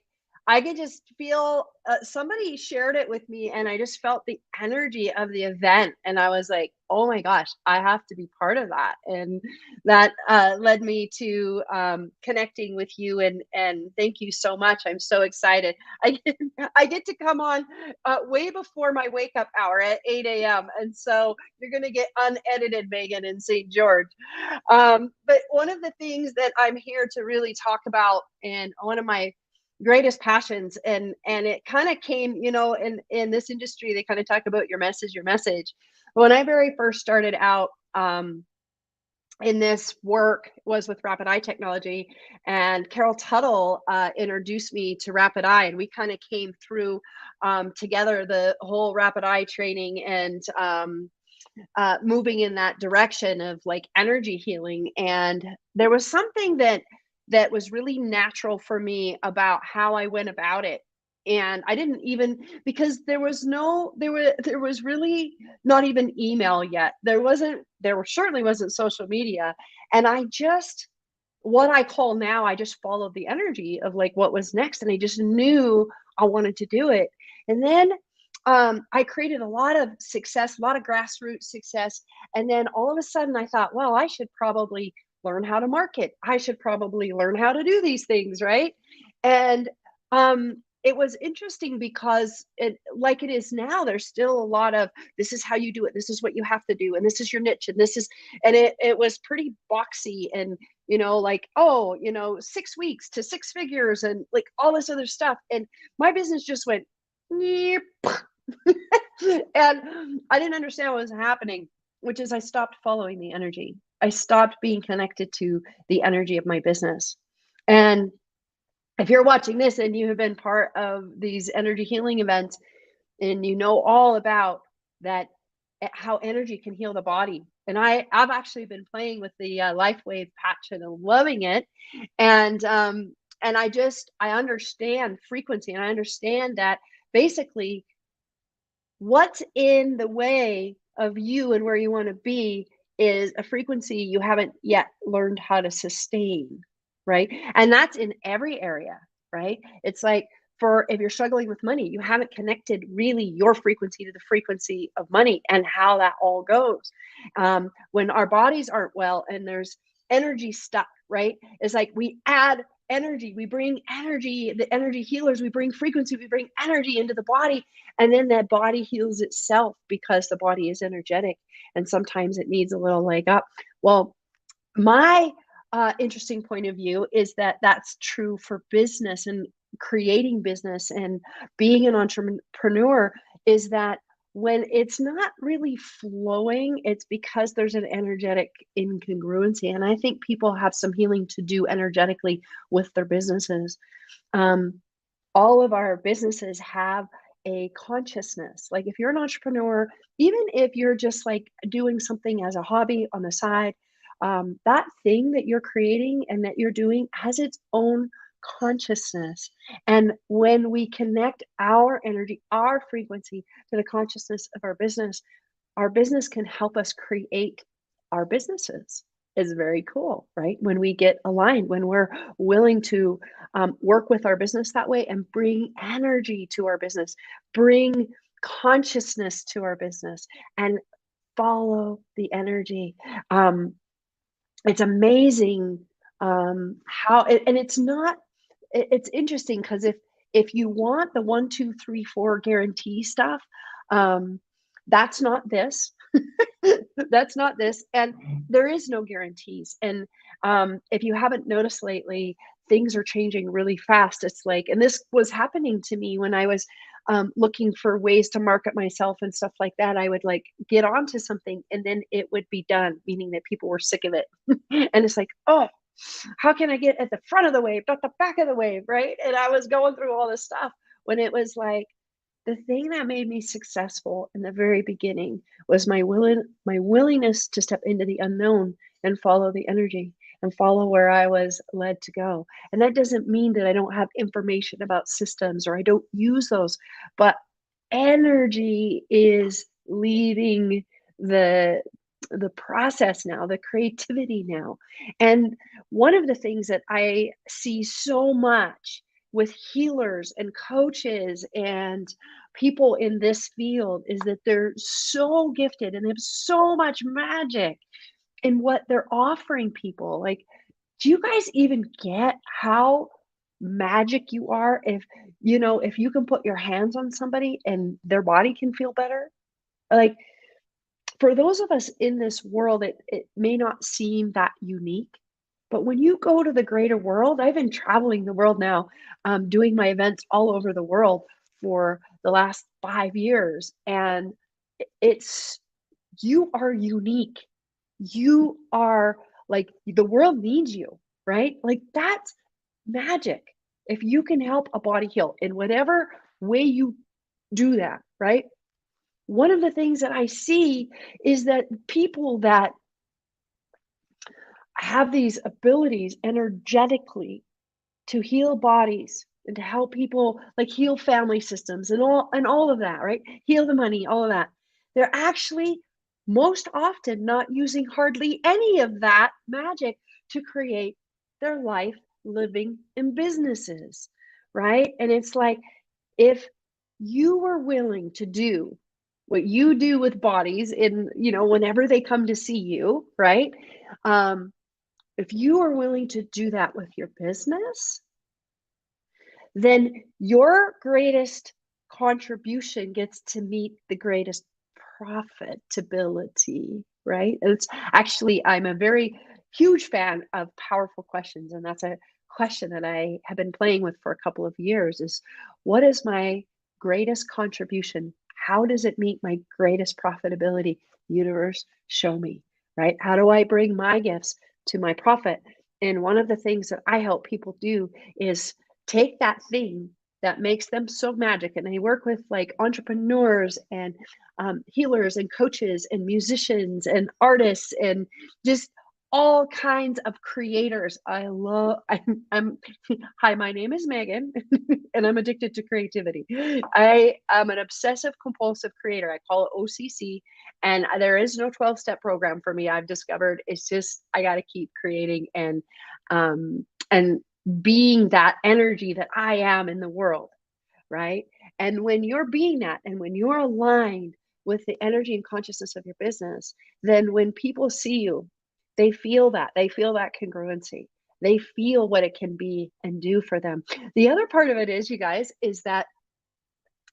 I could just feel somebody shared it with me, and I just felt the energy of the event. And I was like, oh my gosh, I have to be part of that. And that led me to connecting with you. And thank you so much. I'm so excited. I get to come on way before my wake up hour at 8 a.m. And so you're going to get unedited Megan in St. George. But one of the things that I'm here to really talk about, and one of my greatest passions, and it kind of came, in this industry, they kind of talk about your message. When I very first started out in this work was with Rapid Eye Technology, and Carol Tuttle introduced me to Rapid Eye, and we kind of came through together the whole Rapid Eye training, and moving in that direction of like energy healing. And there was something that was really natural for me about how I went about it. And I didn't even, because there was really not even email yet. There certainly wasn't social media. And what I call now, I just followed the energy of like what was next. And I just knew I wanted to do it. And then I created a lot of success, a lot of grassroots success. And then all of a sudden I thought, well, I should probably learn how to market. I should probably learn how to do these things, right? And it was interesting because like it is now, there's still a lot of, this is how you do it. This is what you have to do. And this is your niche. And it was pretty boxy, and, like, 6 weeks to 6 figures and like all this other stuff. And my business just went, and I didn't understand what was happening, which is I stopped following the energy. I stopped being connected to the energy of my business. And if you're watching this and you have been part of these energy healing events, and you know all about that, how energy can heal the body. And I've actually been playing with the LifeWave patch, and I'm loving it. And I understand frequency, and I understand that basically what's in the way of you and where you want to be is a frequency you haven't yet learned how to sustain, right? And that's in every area, right? It's like, if you're struggling with money, you haven't connected really your frequency to the frequency of money and how that all goes. When our bodies aren't well and there's energy stuck, right? It's like we add energy, we bring energy, the energy healers, we bring frequency, we bring energy into the body, and then that body heals itself because the body is energetic, and sometimes it needs a little leg up. Well, my interesting point of view is that that's true for business and creating business and being an entrepreneur, is that when it's not really flowing, it's because there's an energetic incongruency. And I think people have some healing to do energetically with their businesses. All of our businesses have a consciousness. Like if you're an entrepreneur, even if you're just like doing something as a hobby on the side, that thing that you're creating and that you're doing has its own consciousness. And when we connect our energy, our frequency to the consciousness of our business can help us create our businesses. Is very cool, right? When we get aligned, when we're willing to work with our business that way and bring energy to our business, bring consciousness to our business, and follow the energy. It's amazing how, and it's interesting because if you want the 1, 2, 3, 4 guarantee stuff, that's not this. That's not this. And there is no guarantees. And if you haven't noticed lately, things are changing really fast. It's like, and this was happening to me when I was looking for ways to market myself and stuff like that. I would like get onto something and then it would be done, meaning that people were sick of it. And it's like, oh, how can I get at the front of the wave, not the back of the wave, right? And I was going through all this stuff when it was like, the thing that made me successful in the very beginning was my willingness to step into the unknown and follow the energy and follow where I was led to go. And that doesn't mean that I don't have information about systems or I don't use those, but energy is leading the process now, the creativity now. And one of the things that I see so much with healers and coaches and people in this field is that they're so gifted and they have so much magic in what they're offering people. Like, do you guys even get how magic you are if if you can put your hands on somebody and their body can feel better? Like, for those of us in this world, it may not seem that unique, but when you go to the greater world, I've been traveling the world now, doing my events all over the world for the last 5 years, and it's you are unique. You are like the world needs you, right? Like that's magic. If you can help a body heal in whatever way you do that, right? One of the things that I see is that people that have these abilities energetically to heal bodies and to help people like heal family systems and all of that, right? Heal the money, all of that. They're actually most often not using hardly any of that magic to create their life, living, and businesses, right? And it's like if you were willing to do what you do with bodies in, whenever they come to see you, right? If you are willing to do that with your business, then your greatest contribution gets to meet the greatest profitability, right? And it's actually, I'm a very huge fan of powerful questions. And that's a question that I have been playing with for a couple of years is what is my greatest contribution? How does it meet my greatest profitability? Universe, show me, right? How do I bring my gifts to my profit? And one of the things that I help people do is take that thing that makes them so magic. And I work with like entrepreneurs and healers and coaches and musicians and artists and just all kinds of creators. I'm hi, my name is Megan and I'm addicted to creativity. I am an obsessive compulsive creator. I call it OCC, and there is no 12-step program for me. I've discovered it's just I got to keep creating and being that energy that I am in the world, right? And when you're being that and when you're aligned with the energy and consciousness of your business, then when people see you, they feel that congruency. They feel what it can be and do for them. The other part of it is, you guys, is that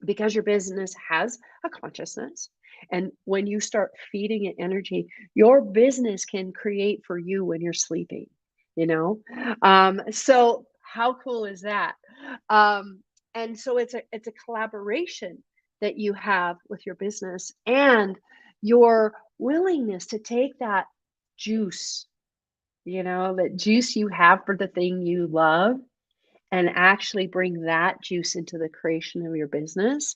because your business has a consciousness, and when you start feeding it energy, your business can create for you when you're sleeping, so how cool is that? And so it's a collaboration that you have with your business and your willingness to take that juice, that juice you have for the thing you love, and actually bring that juice into the creation of your business.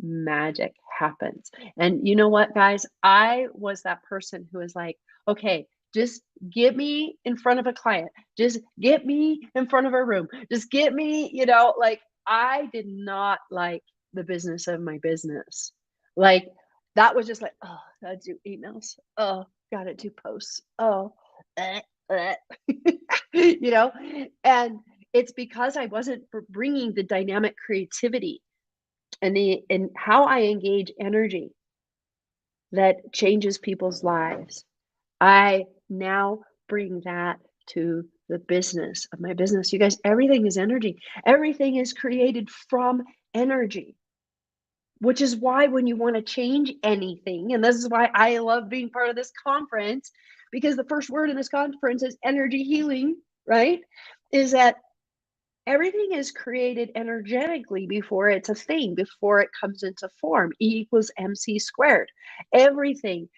Magic happens. And you know what, guys? I was that person who was like, okay, just get me in front of a client. Just get me in front of a room. Just get me, like I did not like the business of my business. Like that was just like, oh, gotta do emails. Oh, gotta do posts. Oh, and it's because I wasn't bringing the dynamic creativity and how I engage energy that changes people's lives. I now bring that to the business of my business. You guys, everything is energy. Everything is created from energy, which is why when you want to change anything, and this is why I love being part of this conference, because the first word in this conference is energy healing, right? Is that everything is created energetically before it's a thing, before it comes into form. E equals MC squared. Everything.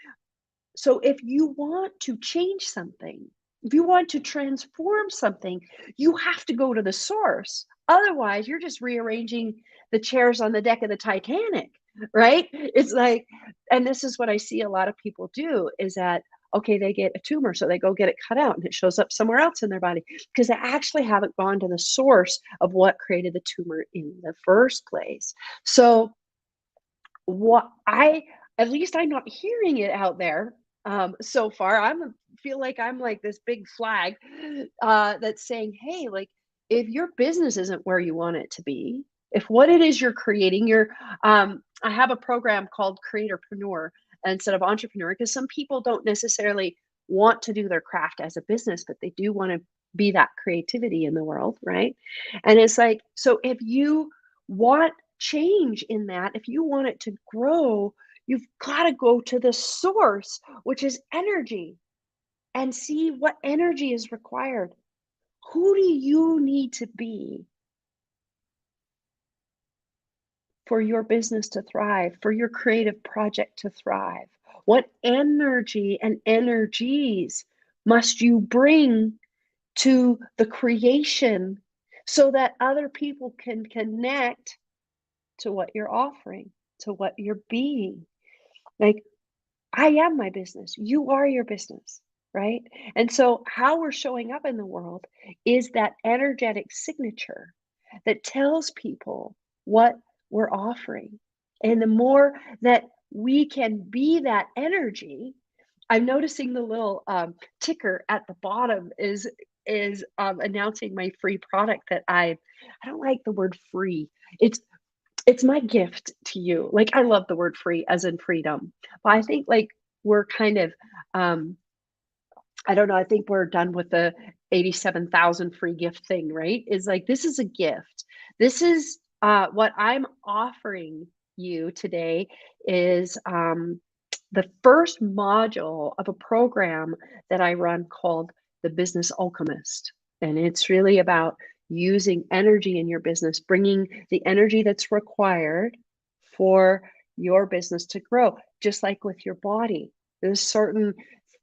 So if you want to change something, if you want to transform something, you have to go to the source. Otherwise, you're just rearranging the chairs on the deck of the Titanic, right? It's like, and this is what I see a lot of people do is that, okay, they get a tumor, so they go get it cut out and it shows up somewhere else in their body because they actually haven't gone to the source of what created the tumor in the first place. So at least I'm not hearing it out there so far. I feel like I'm like this big flag that's saying, hey, like if your business isn't where you want it to be, if what it is you're creating, I have a program called Creatorpreneur instead of Entrepreneur, because some people don't necessarily want to do their craft as a business, but they do want to be that creativity in the world, right? And it's like, so if you want change in that, if you want it to grow, you've got to go to the source, which is energy, and see what energy is required. Who do you need to be for your business to thrive, for your creative project to thrive? What energy and energies must you bring to the creation so that other people can connect to what you're offering, to what you're being? Like, I am my business. You are your business, right? And so, how we're showing up in the world is that energetic signature that tells people what we're offering. And the more that we can be that energy, I'm noticing the little ticker at the bottom is announcing my free product that I don't like the word free. It's my gift to you. Like, I love the word free as in freedom. But I think like we're kind of I don't know, I think we're done with the 87,000 free gift thing, right? Is like, this is a gift. This is what I'm offering you today is the first module of a program that I run called the Business Alchemist. And it's really about using energy in your business, bringing the energy that's required for your business to grow, just like with your body. There's certain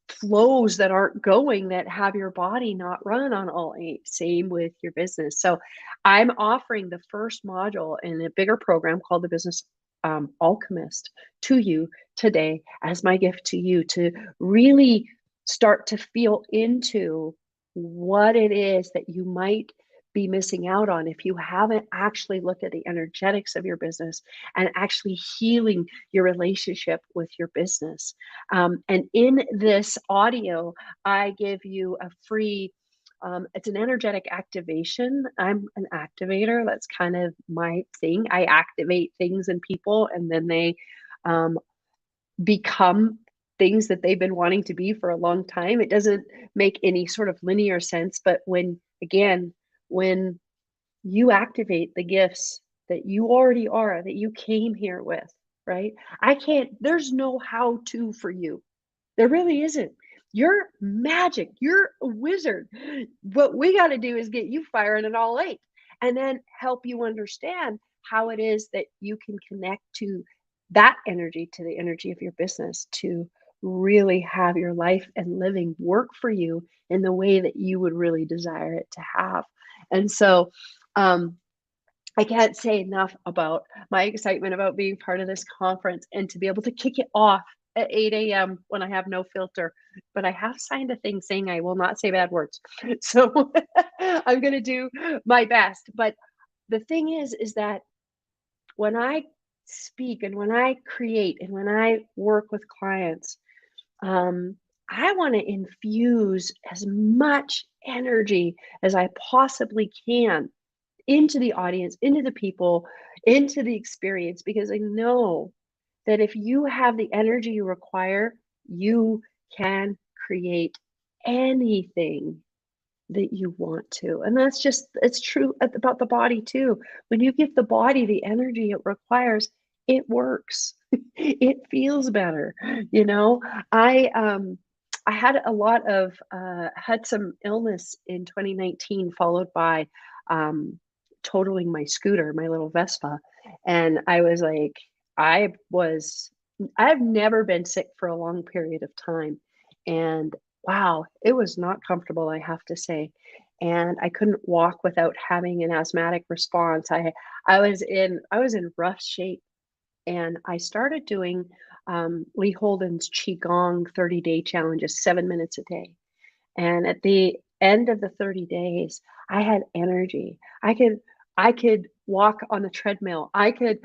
flows that aren't going that have your body not run on all eight. Same with your business. So I'm offering the first module in a bigger program called the Business Alchemist to you today as my gift to you to really start to feel into what it is that you might be missing out on if you haven't actually looked at the energetics of your business and actually healing your relationship with your business. And in this audio, I give you a free, it's an energetic activation. I'm an activator. That's kind of my thing. I activate things in people and then they become things that they've been wanting to be for a long time. It doesn't make any sort of linear sense, but when you activate the gifts that you already are, that you came here with, right? There's no how to for you. There really isn't. You're magic. You're a wizard. What we got to do is get you firing it all eight and then help you understand how it is that you can connect to that energy, to the energy of your business, to really have your life and living work for you in the way that you would really desire it to have. And so, I can't say enough about my excitement about being part of this conference and to be able to kick it off at 8 a.m. when I have no filter. But I have signed a thing saying I will not say bad words. So I'm going to do my best. But the thing is that when I speak and when I create and when I work with clients, I want to infuse as much energy as I possibly can into the audience, into the people, into the experience, because I know that if you have the energy you require, you can create anything that you want to. And it's true about the body too. When you give the body the energy it requires, it works. It feels better. You know, I had some illness in 2019 followed by totaling my scooter, my little Vespa. And I was like, I've never been sick for a long period of time. And wow, it was not comfortable, I have to say. And I couldn't walk without having an asthmatic response. I was in rough shape. And I started doing Lee Holden's Qigong 30-day challenges, 7 minutes a day. And at the end of the 30 days, I had energy. I could walk on the treadmill. I could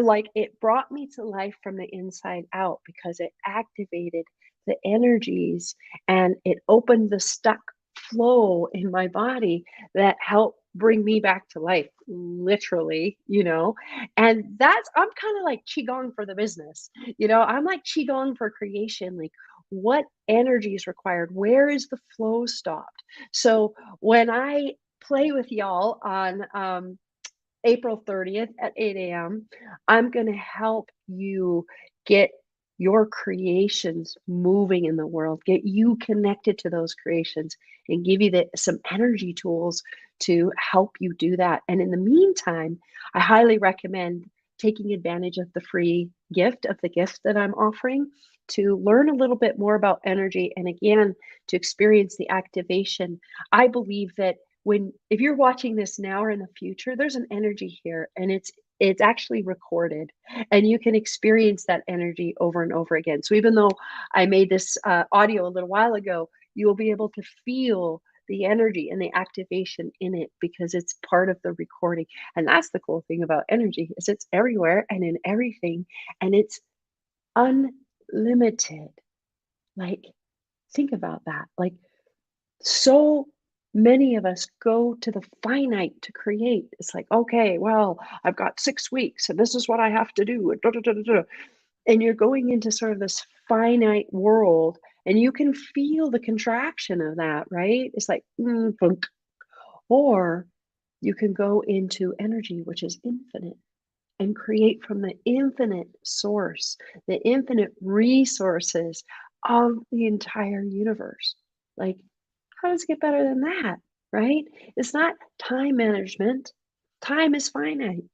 like it brought me to life from the inside out because it activated the energies and it opened the stuck flow in my body that helped bring me back to life, literally, and I'm kind of like qigong for the business, I'm like qigong for creation, like what energy is required, where is the flow stopped. So when I play with y'all on April 30th at 8 a.m., I'm going to help you get your creations moving in the world, get you connected to those creations, and give you some energy tools to help you do that. And in the meantime, I highly recommend taking advantage of the free gift that I'm offering to learn a little bit more about energy, and again, to experience the activation. I believe that if you're watching this now or in the future, there's an energy here, and it's actually recorded, and you can experience that energy over and over again. So even though I made this audio a little while ago, you will be able to feel the energy and the activation in it because it's part of the recording. And that's the cool thing about energy, is it's everywhere and in everything, and it's unlimited. Like, think about that. Like, so many of us go to the finite to create. It's like, okay, well, I've got 6 weeks and this is what I have to do. And you're going into sort of this finite world, and you can feel the contraction of that, right? It's like, thunk. Or you can go into energy, which is infinite, and create from the infinite source, the infinite resources of the entire universe. Like, how does it get better than that, right? It's not time management. Time is finite.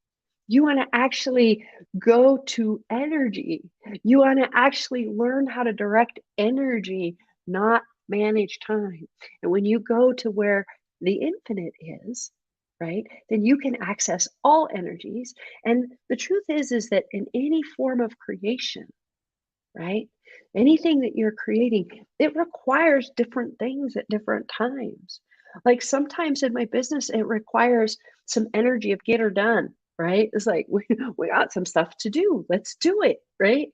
You want to actually go to energy. You want to actually learn how to direct energy, not manage time. And when you go to where the infinite is, right, then you can access all energies. And the truth is that in any form of creation, right, anything that you're creating, it requires different things at different times. Like sometimes in my business, it requires some energy of get her done, right? It's like, we got some stuff to do. Let's do it, right?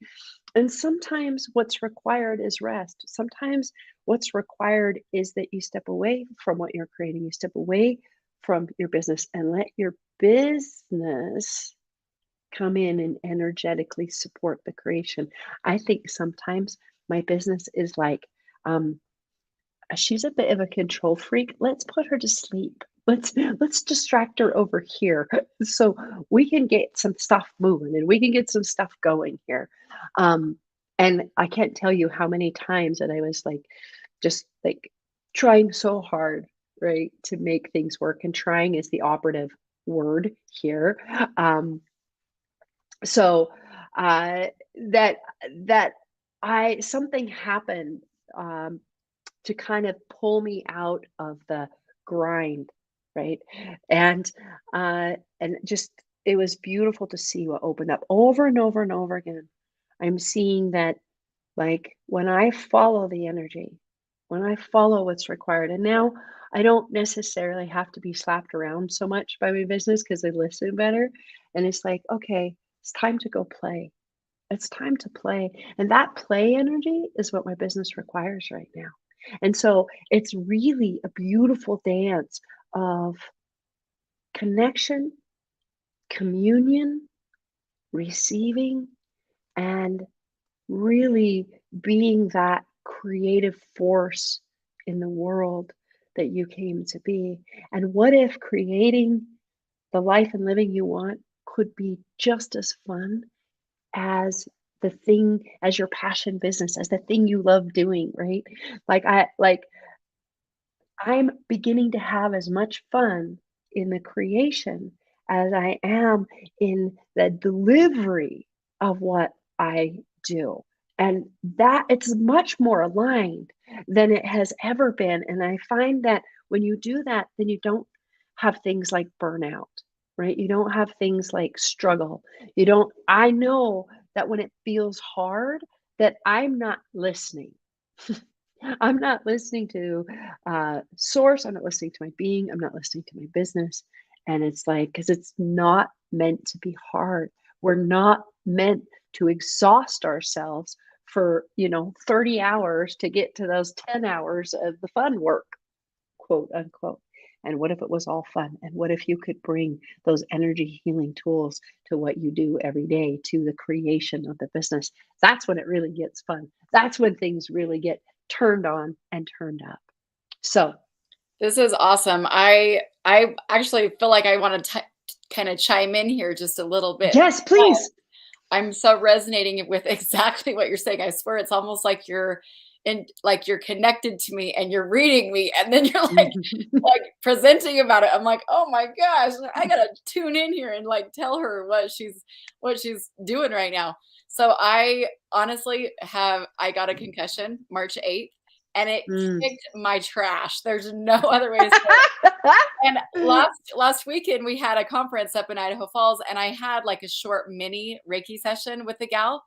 And sometimes what's required is rest. Sometimes what's required is that you step away from what you're creating. You step away from your business and let your business come in and energetically support the creation. I think sometimes my business is like, she's a bit of a control freak. Let's put her to sleep. Let's distract her over here so we can get some stuff moving and we can get some stuff going here. And I can't tell you how many times that I was like, just like trying so hard, right, to make things work. And trying is the operative word here. So that something happened to kind of pull me out of the grind, right? And just it was beautiful to see what opened up over and over and over again. I'm seeing that, like, when I follow the energy, when I follow what's required, and now I don't necessarily have to be slapped around so much by my business because I listen better. And it's like, okay, it's time to go play. It's time to play. And that play energy is what my business requires right now. And so it's really a beautiful dance of connection, communion, receiving, and really being that creative force in the world that you came to be. And what if creating the life and living you want could be just as fun as as your passion business, as the thing you love doing, right? I'm beginning to have as much fun in the creation as I am in the delivery of what I do. And that it's much more aligned than it has ever been. And I find that when you do that, then you don't have things like burnout, right? You don't have things like struggle. I know that when it feels hard, that I'm not listening. I'm not listening to source. I'm not listening to my being. I'm not listening to my business. And it's like, because it's not meant to be hard. We're not meant to exhaust ourselves for, 30 hours to get to those 10 hours of the fun work, quote unquote. And what if it was all fun? And what if you could bring those energy healing tools to what you do every day, to the creation of the business? That's when it really gets fun. That's when things really get turned on and turned up. So This is awesome. I actually feel like I want to kind of chime in here just a little bit. yes, please. I'm so resonating with exactly what you're saying. I swear it's almost like you're connected to me and you're reading me, and then you're like presenting about it. I'm like, oh my gosh, I gotta tune in here and like tell her what she's doing right now. So I honestly I got a concussion March 8th, and it kicked my trash. There's no other way to say it. And last weekend we had a conference up in Idaho Falls, and I had like a short mini Reiki session with the gal,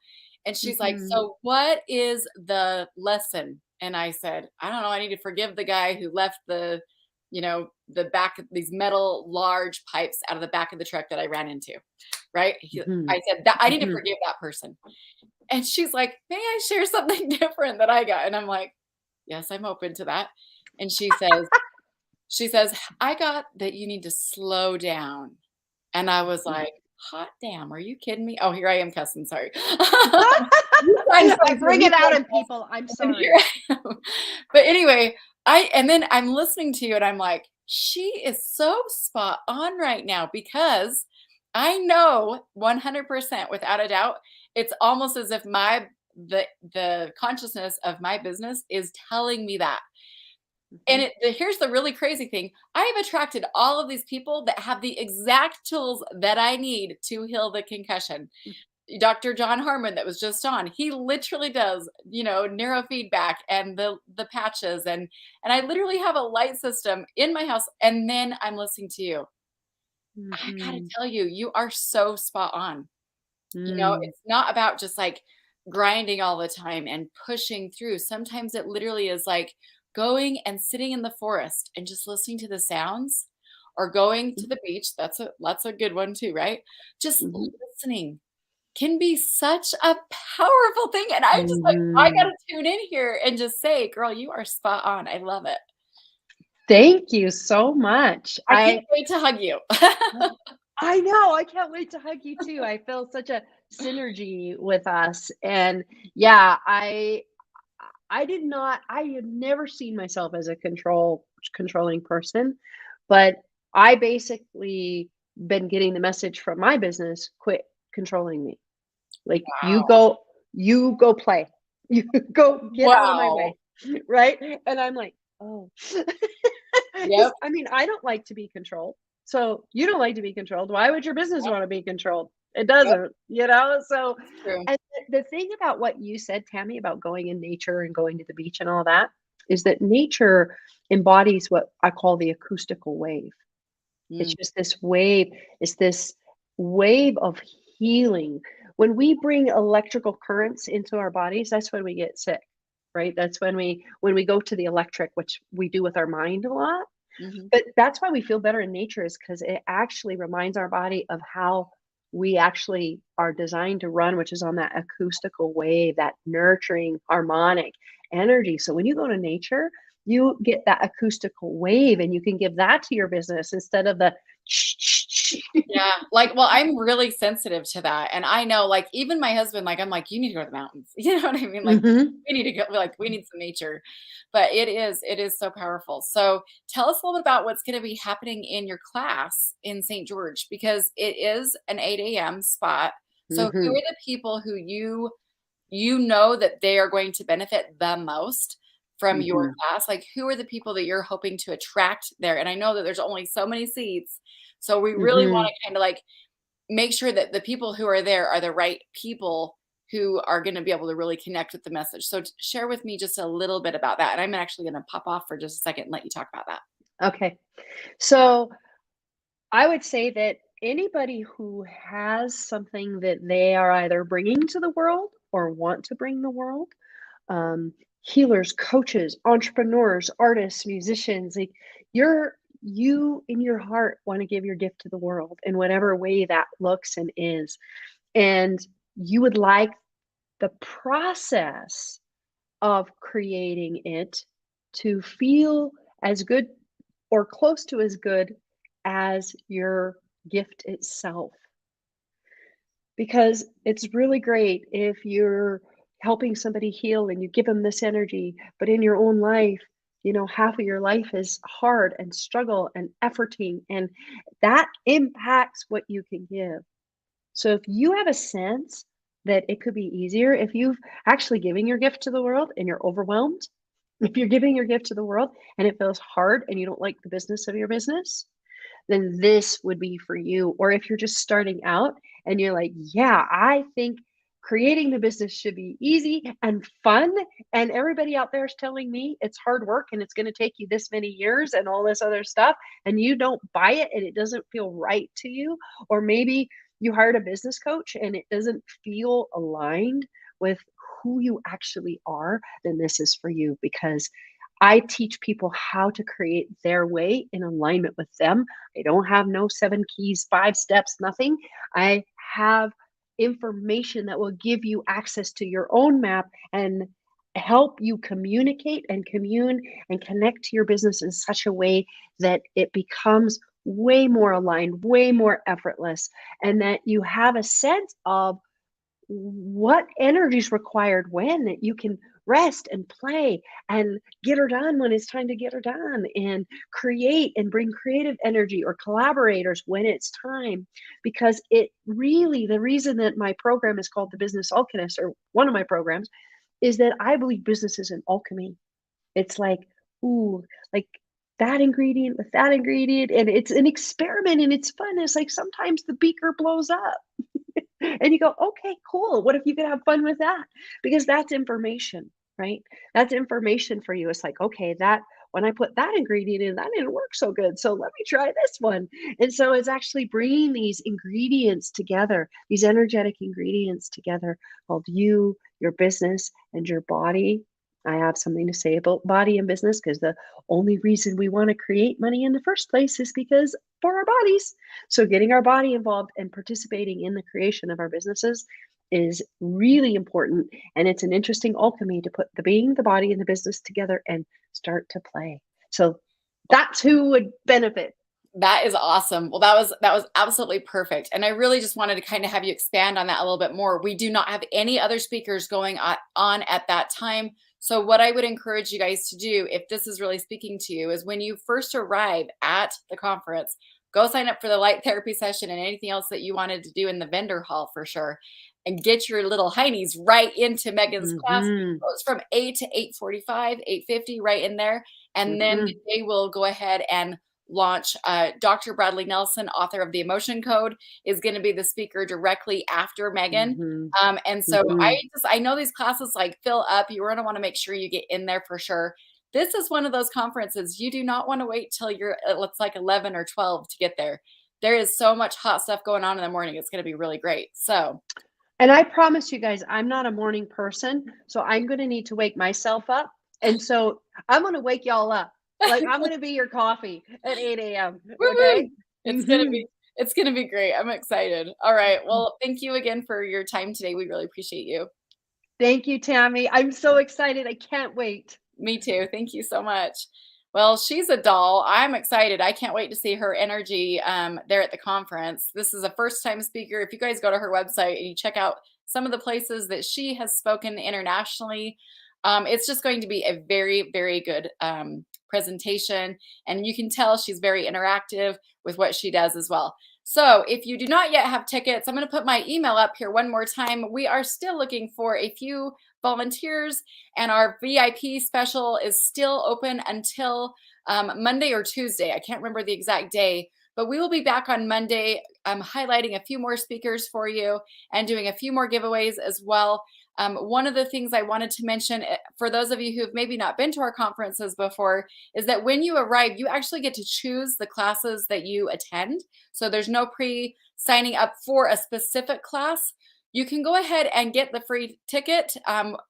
and she's like, "So what is the lesson?" And I said, "I don't know. I need to forgive the guy who left the back of these metal large pipes out of the back of the truck that I ran into." Right? I said that I need to forgive that person. And she's like, "May I share something different that I got?" And I'm like, "Yes, I'm open to that." And she says, "I got that you need to slow down." And I was like, hot damn, are you kidding me? Oh, here I am cussing, sorry. I bring it out in people. I'm sorry. But anyway, and then I'm listening to you and I'm like, she is so spot on right now, because I know 100% without a doubt, it's almost as if the consciousness of my business is telling me that. And here's the really crazy thing. I have attracted all of these people that have the exact tools that I need to heal the concussion. Dr. John Harmon that was just on, he literally does, neurofeedback and the patches, and I literally have a light system in my house, and then I'm listening to you. I gotta tell you, you are so spot on. It's not about just like grinding all the time and pushing through. Sometimes it literally is like going and sitting in the forest and just listening to the sounds, or going to the beach. That's a good one too, right? Just listening can be such a powerful thing. And I'm just like, I gotta tune in here and just say, girl, you are spot on. I love it. Thank you so much. I can't wait to hug you. I know. I can't wait to hug you too. I feel such a synergy with us. And yeah, I had never seen myself as a controlling person, but I basically been getting the message from my business, quit controlling me. Like, Wow. you go play, you go get out of my way. Right. And I'm like, oh, Yep. I mean, I don't like to be controlled. So you don't like to be controlled. Why would your business want to be controlled? It doesn't, so. True. And the thing about what you said, Tammy, about going in nature and going to the beach and all that, is that nature embodies what I call the acoustical wave. It's just this wave. It's this wave of healing. When we bring electrical currents into our bodies, that's when we get sick, right? That's when we go to the electric, which we do with our mind a lot. But that's why we feel better in nature, is because it actually reminds our body of how we actually are designed to run, which is on that acoustical wave, that nurturing harmonic energy. So when you go to nature, you get that acoustical wave, and you can give that to your business instead of the Yeah. Well, I'm really sensitive to that. And I know, like, even my husband, like, I'm like, you need to go to the mountains. You know what I mean? Like, we need to go, like, we need some nature. But it is so powerful. So tell us a little bit about what's going to be happening in your class in St. George, because it is an 8 a.m. spot. So who are the people who you know that they are going to benefit the most from your class? Like, who are the people that you're hoping to attract there? And I know that there's only so many seats. So we really want to kind of like make sure that the people who are there are the right people who are going to be able to really connect with the message. So share with me just a little bit about that. And I'm actually going to pop off for just a second and let you talk about that. Okay. So I would say that anybody who has something that they are either bringing to the world or want to bring the world, healers, coaches, entrepreneurs, artists, musicians, like you in your heart want to give your gift to the world in whatever way that looks and is. And you would like the process of creating it to feel as good or close to as good as your gift itself. Because it's really great if you're helping somebody heal and you give them this energy, but in your own life, half of your life is hard and struggle and efforting, and that impacts what you can give. So if you have a sense that it could be easier, if you've actually giving your gift to the world and you're overwhelmed, if you're giving your gift to the world and it feels hard and you don't like the business of your business, then this would be for you. Or if you're just starting out and you're like, yeah, I think creating the business should be easy and fun. And everybody out there is telling me it's hard work and it's going to take you this many years and all this other stuff. And you don't buy it and it doesn't feel right to you. Or maybe you hired a business coach and it doesn't feel aligned with who you actually are, then this is for you, because I teach people how to create their way in alignment with them. I don't have no 7 keys, 5 steps, nothing. I have information that will give you access to your own map and help you communicate and commune and connect to your business in such a way that it becomes way more aligned, way more effortless, and that you have a sense of what energy is required when, that you can rest and play and get her done when it's time to get her done, and create and bring creative energy or collaborators when it's time. Because it really, the reason that my program is called the Business Alchemist, or one of my programs, is that I believe business is an alchemy. It's like, ooh, like that ingredient with that ingredient, and it's an experiment and it's fun. It's like sometimes the beaker blows up. And you go, okay, cool. What if you could have fun with that? Because that's information, right? That's information for you. It's like, okay, that when I put that ingredient in, that didn't work so good. So let me try this one. And so it's actually bringing these ingredients together, these energetic ingredients together, called you, your business, and your body. I have something to say about body and business, because the only reason we want to create money in the first place is because for our bodies. So getting our body involved and participating in the creation of our businesses is really important. And it's an interesting alchemy to put the being, the body, and the business together and start to play. So that's who would benefit. That is awesome. Well, that was absolutely perfect. And I really just wanted to kind of have you expand on that a little bit more. We do not have any other speakers going on at that time. So what I would encourage you guys to do, if this is really speaking to you, is when you first arrive at the conference, go sign up for the light therapy session and anything else that you wanted to do in the vendor hall for sure. And get your little heinies right into Megan's class. It goes from 8 to 8:45, 8:50, right in there. And then they will go ahead and launch. Dr. Bradley Nelson, author of The Emotion Code, is going to be the speaker directly after Megan. And so I know these classes like fill up. You're going to want to make sure you get in there for sure. This is one of those conferences you do not want to wait till you're, it's like 11 or 12 to get there. There is so much hot stuff going on in the morning. It's going to be really great. So. And I promise you guys, I'm not a morning person, so I'm going to need to wake myself up. And so I'm going to wake y'all up. Like I'm going to be your coffee at 8 a.m. Okay. It's going to be great. I'm excited. All right. Well, thank you again for your time today. We really appreciate you. Thank you, Tammy. I'm so excited. I can't wait. Me too. Thank you so much. Well, she's a doll. I'm excited. I can't wait to see her energy there at the conference. This is a first-time speaker. If you guys go to her website and you check out some of the places that she has spoken internationally, it's just going to be a very, very good presentation. And you can tell she's very interactive with what she does as well. So if you do not yet have tickets, I'm going to put my email up here one more time. We are still looking for a few volunteers, and our VIP special is still open until Monday or Tuesday. I can't remember the exact day, but we will be back on Monday highlighting a few more speakers for you and doing a few more giveaways as well. One of the things I wanted to mention for those of you who have maybe not been to our conferences before is that when you arrive, you actually get to choose the classes that you attend. So there's no signing up for a specific class. You can go ahead and get the free ticket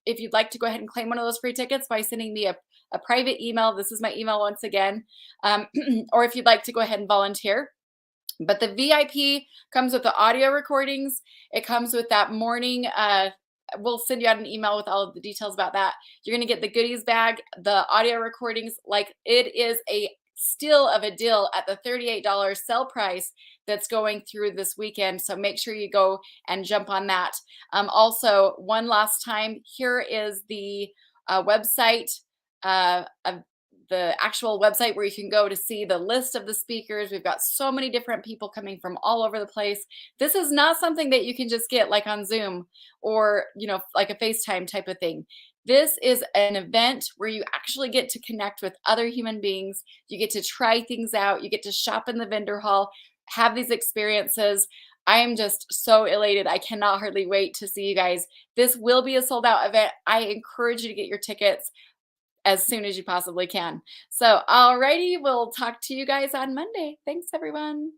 if you'd like to go ahead and claim one of those free tickets by sending me a private email. This is my email once again, or if you'd like to go ahead and volunteer. But the VIP comes with the audio recordings. It comes with that morning. We'll send you out an email with all of the details about that. You're going to get the goodies bag, the audio recordings. Like, it is a steal of a deal at the $38 sell price that's going through this weekend. So make sure you go and jump on that. Also, one last time, here is the website of the actual website where you can go to see the list of the speakers. We've got so many different people coming from all over the place. This is not something that you can just get like on Zoom or, you know, like a FaceTime type of thing. This is an event where you actually get to connect with other human beings. You get to try things out. You get to shop in the vendor hall, have these experiences. I am just so elated. I cannot hardly wait to see you guys. This will be a sold out event. I encourage you to get your tickets as soon as you possibly can. So, alrighty, we'll talk to you guys on Monday. Thanks, everyone.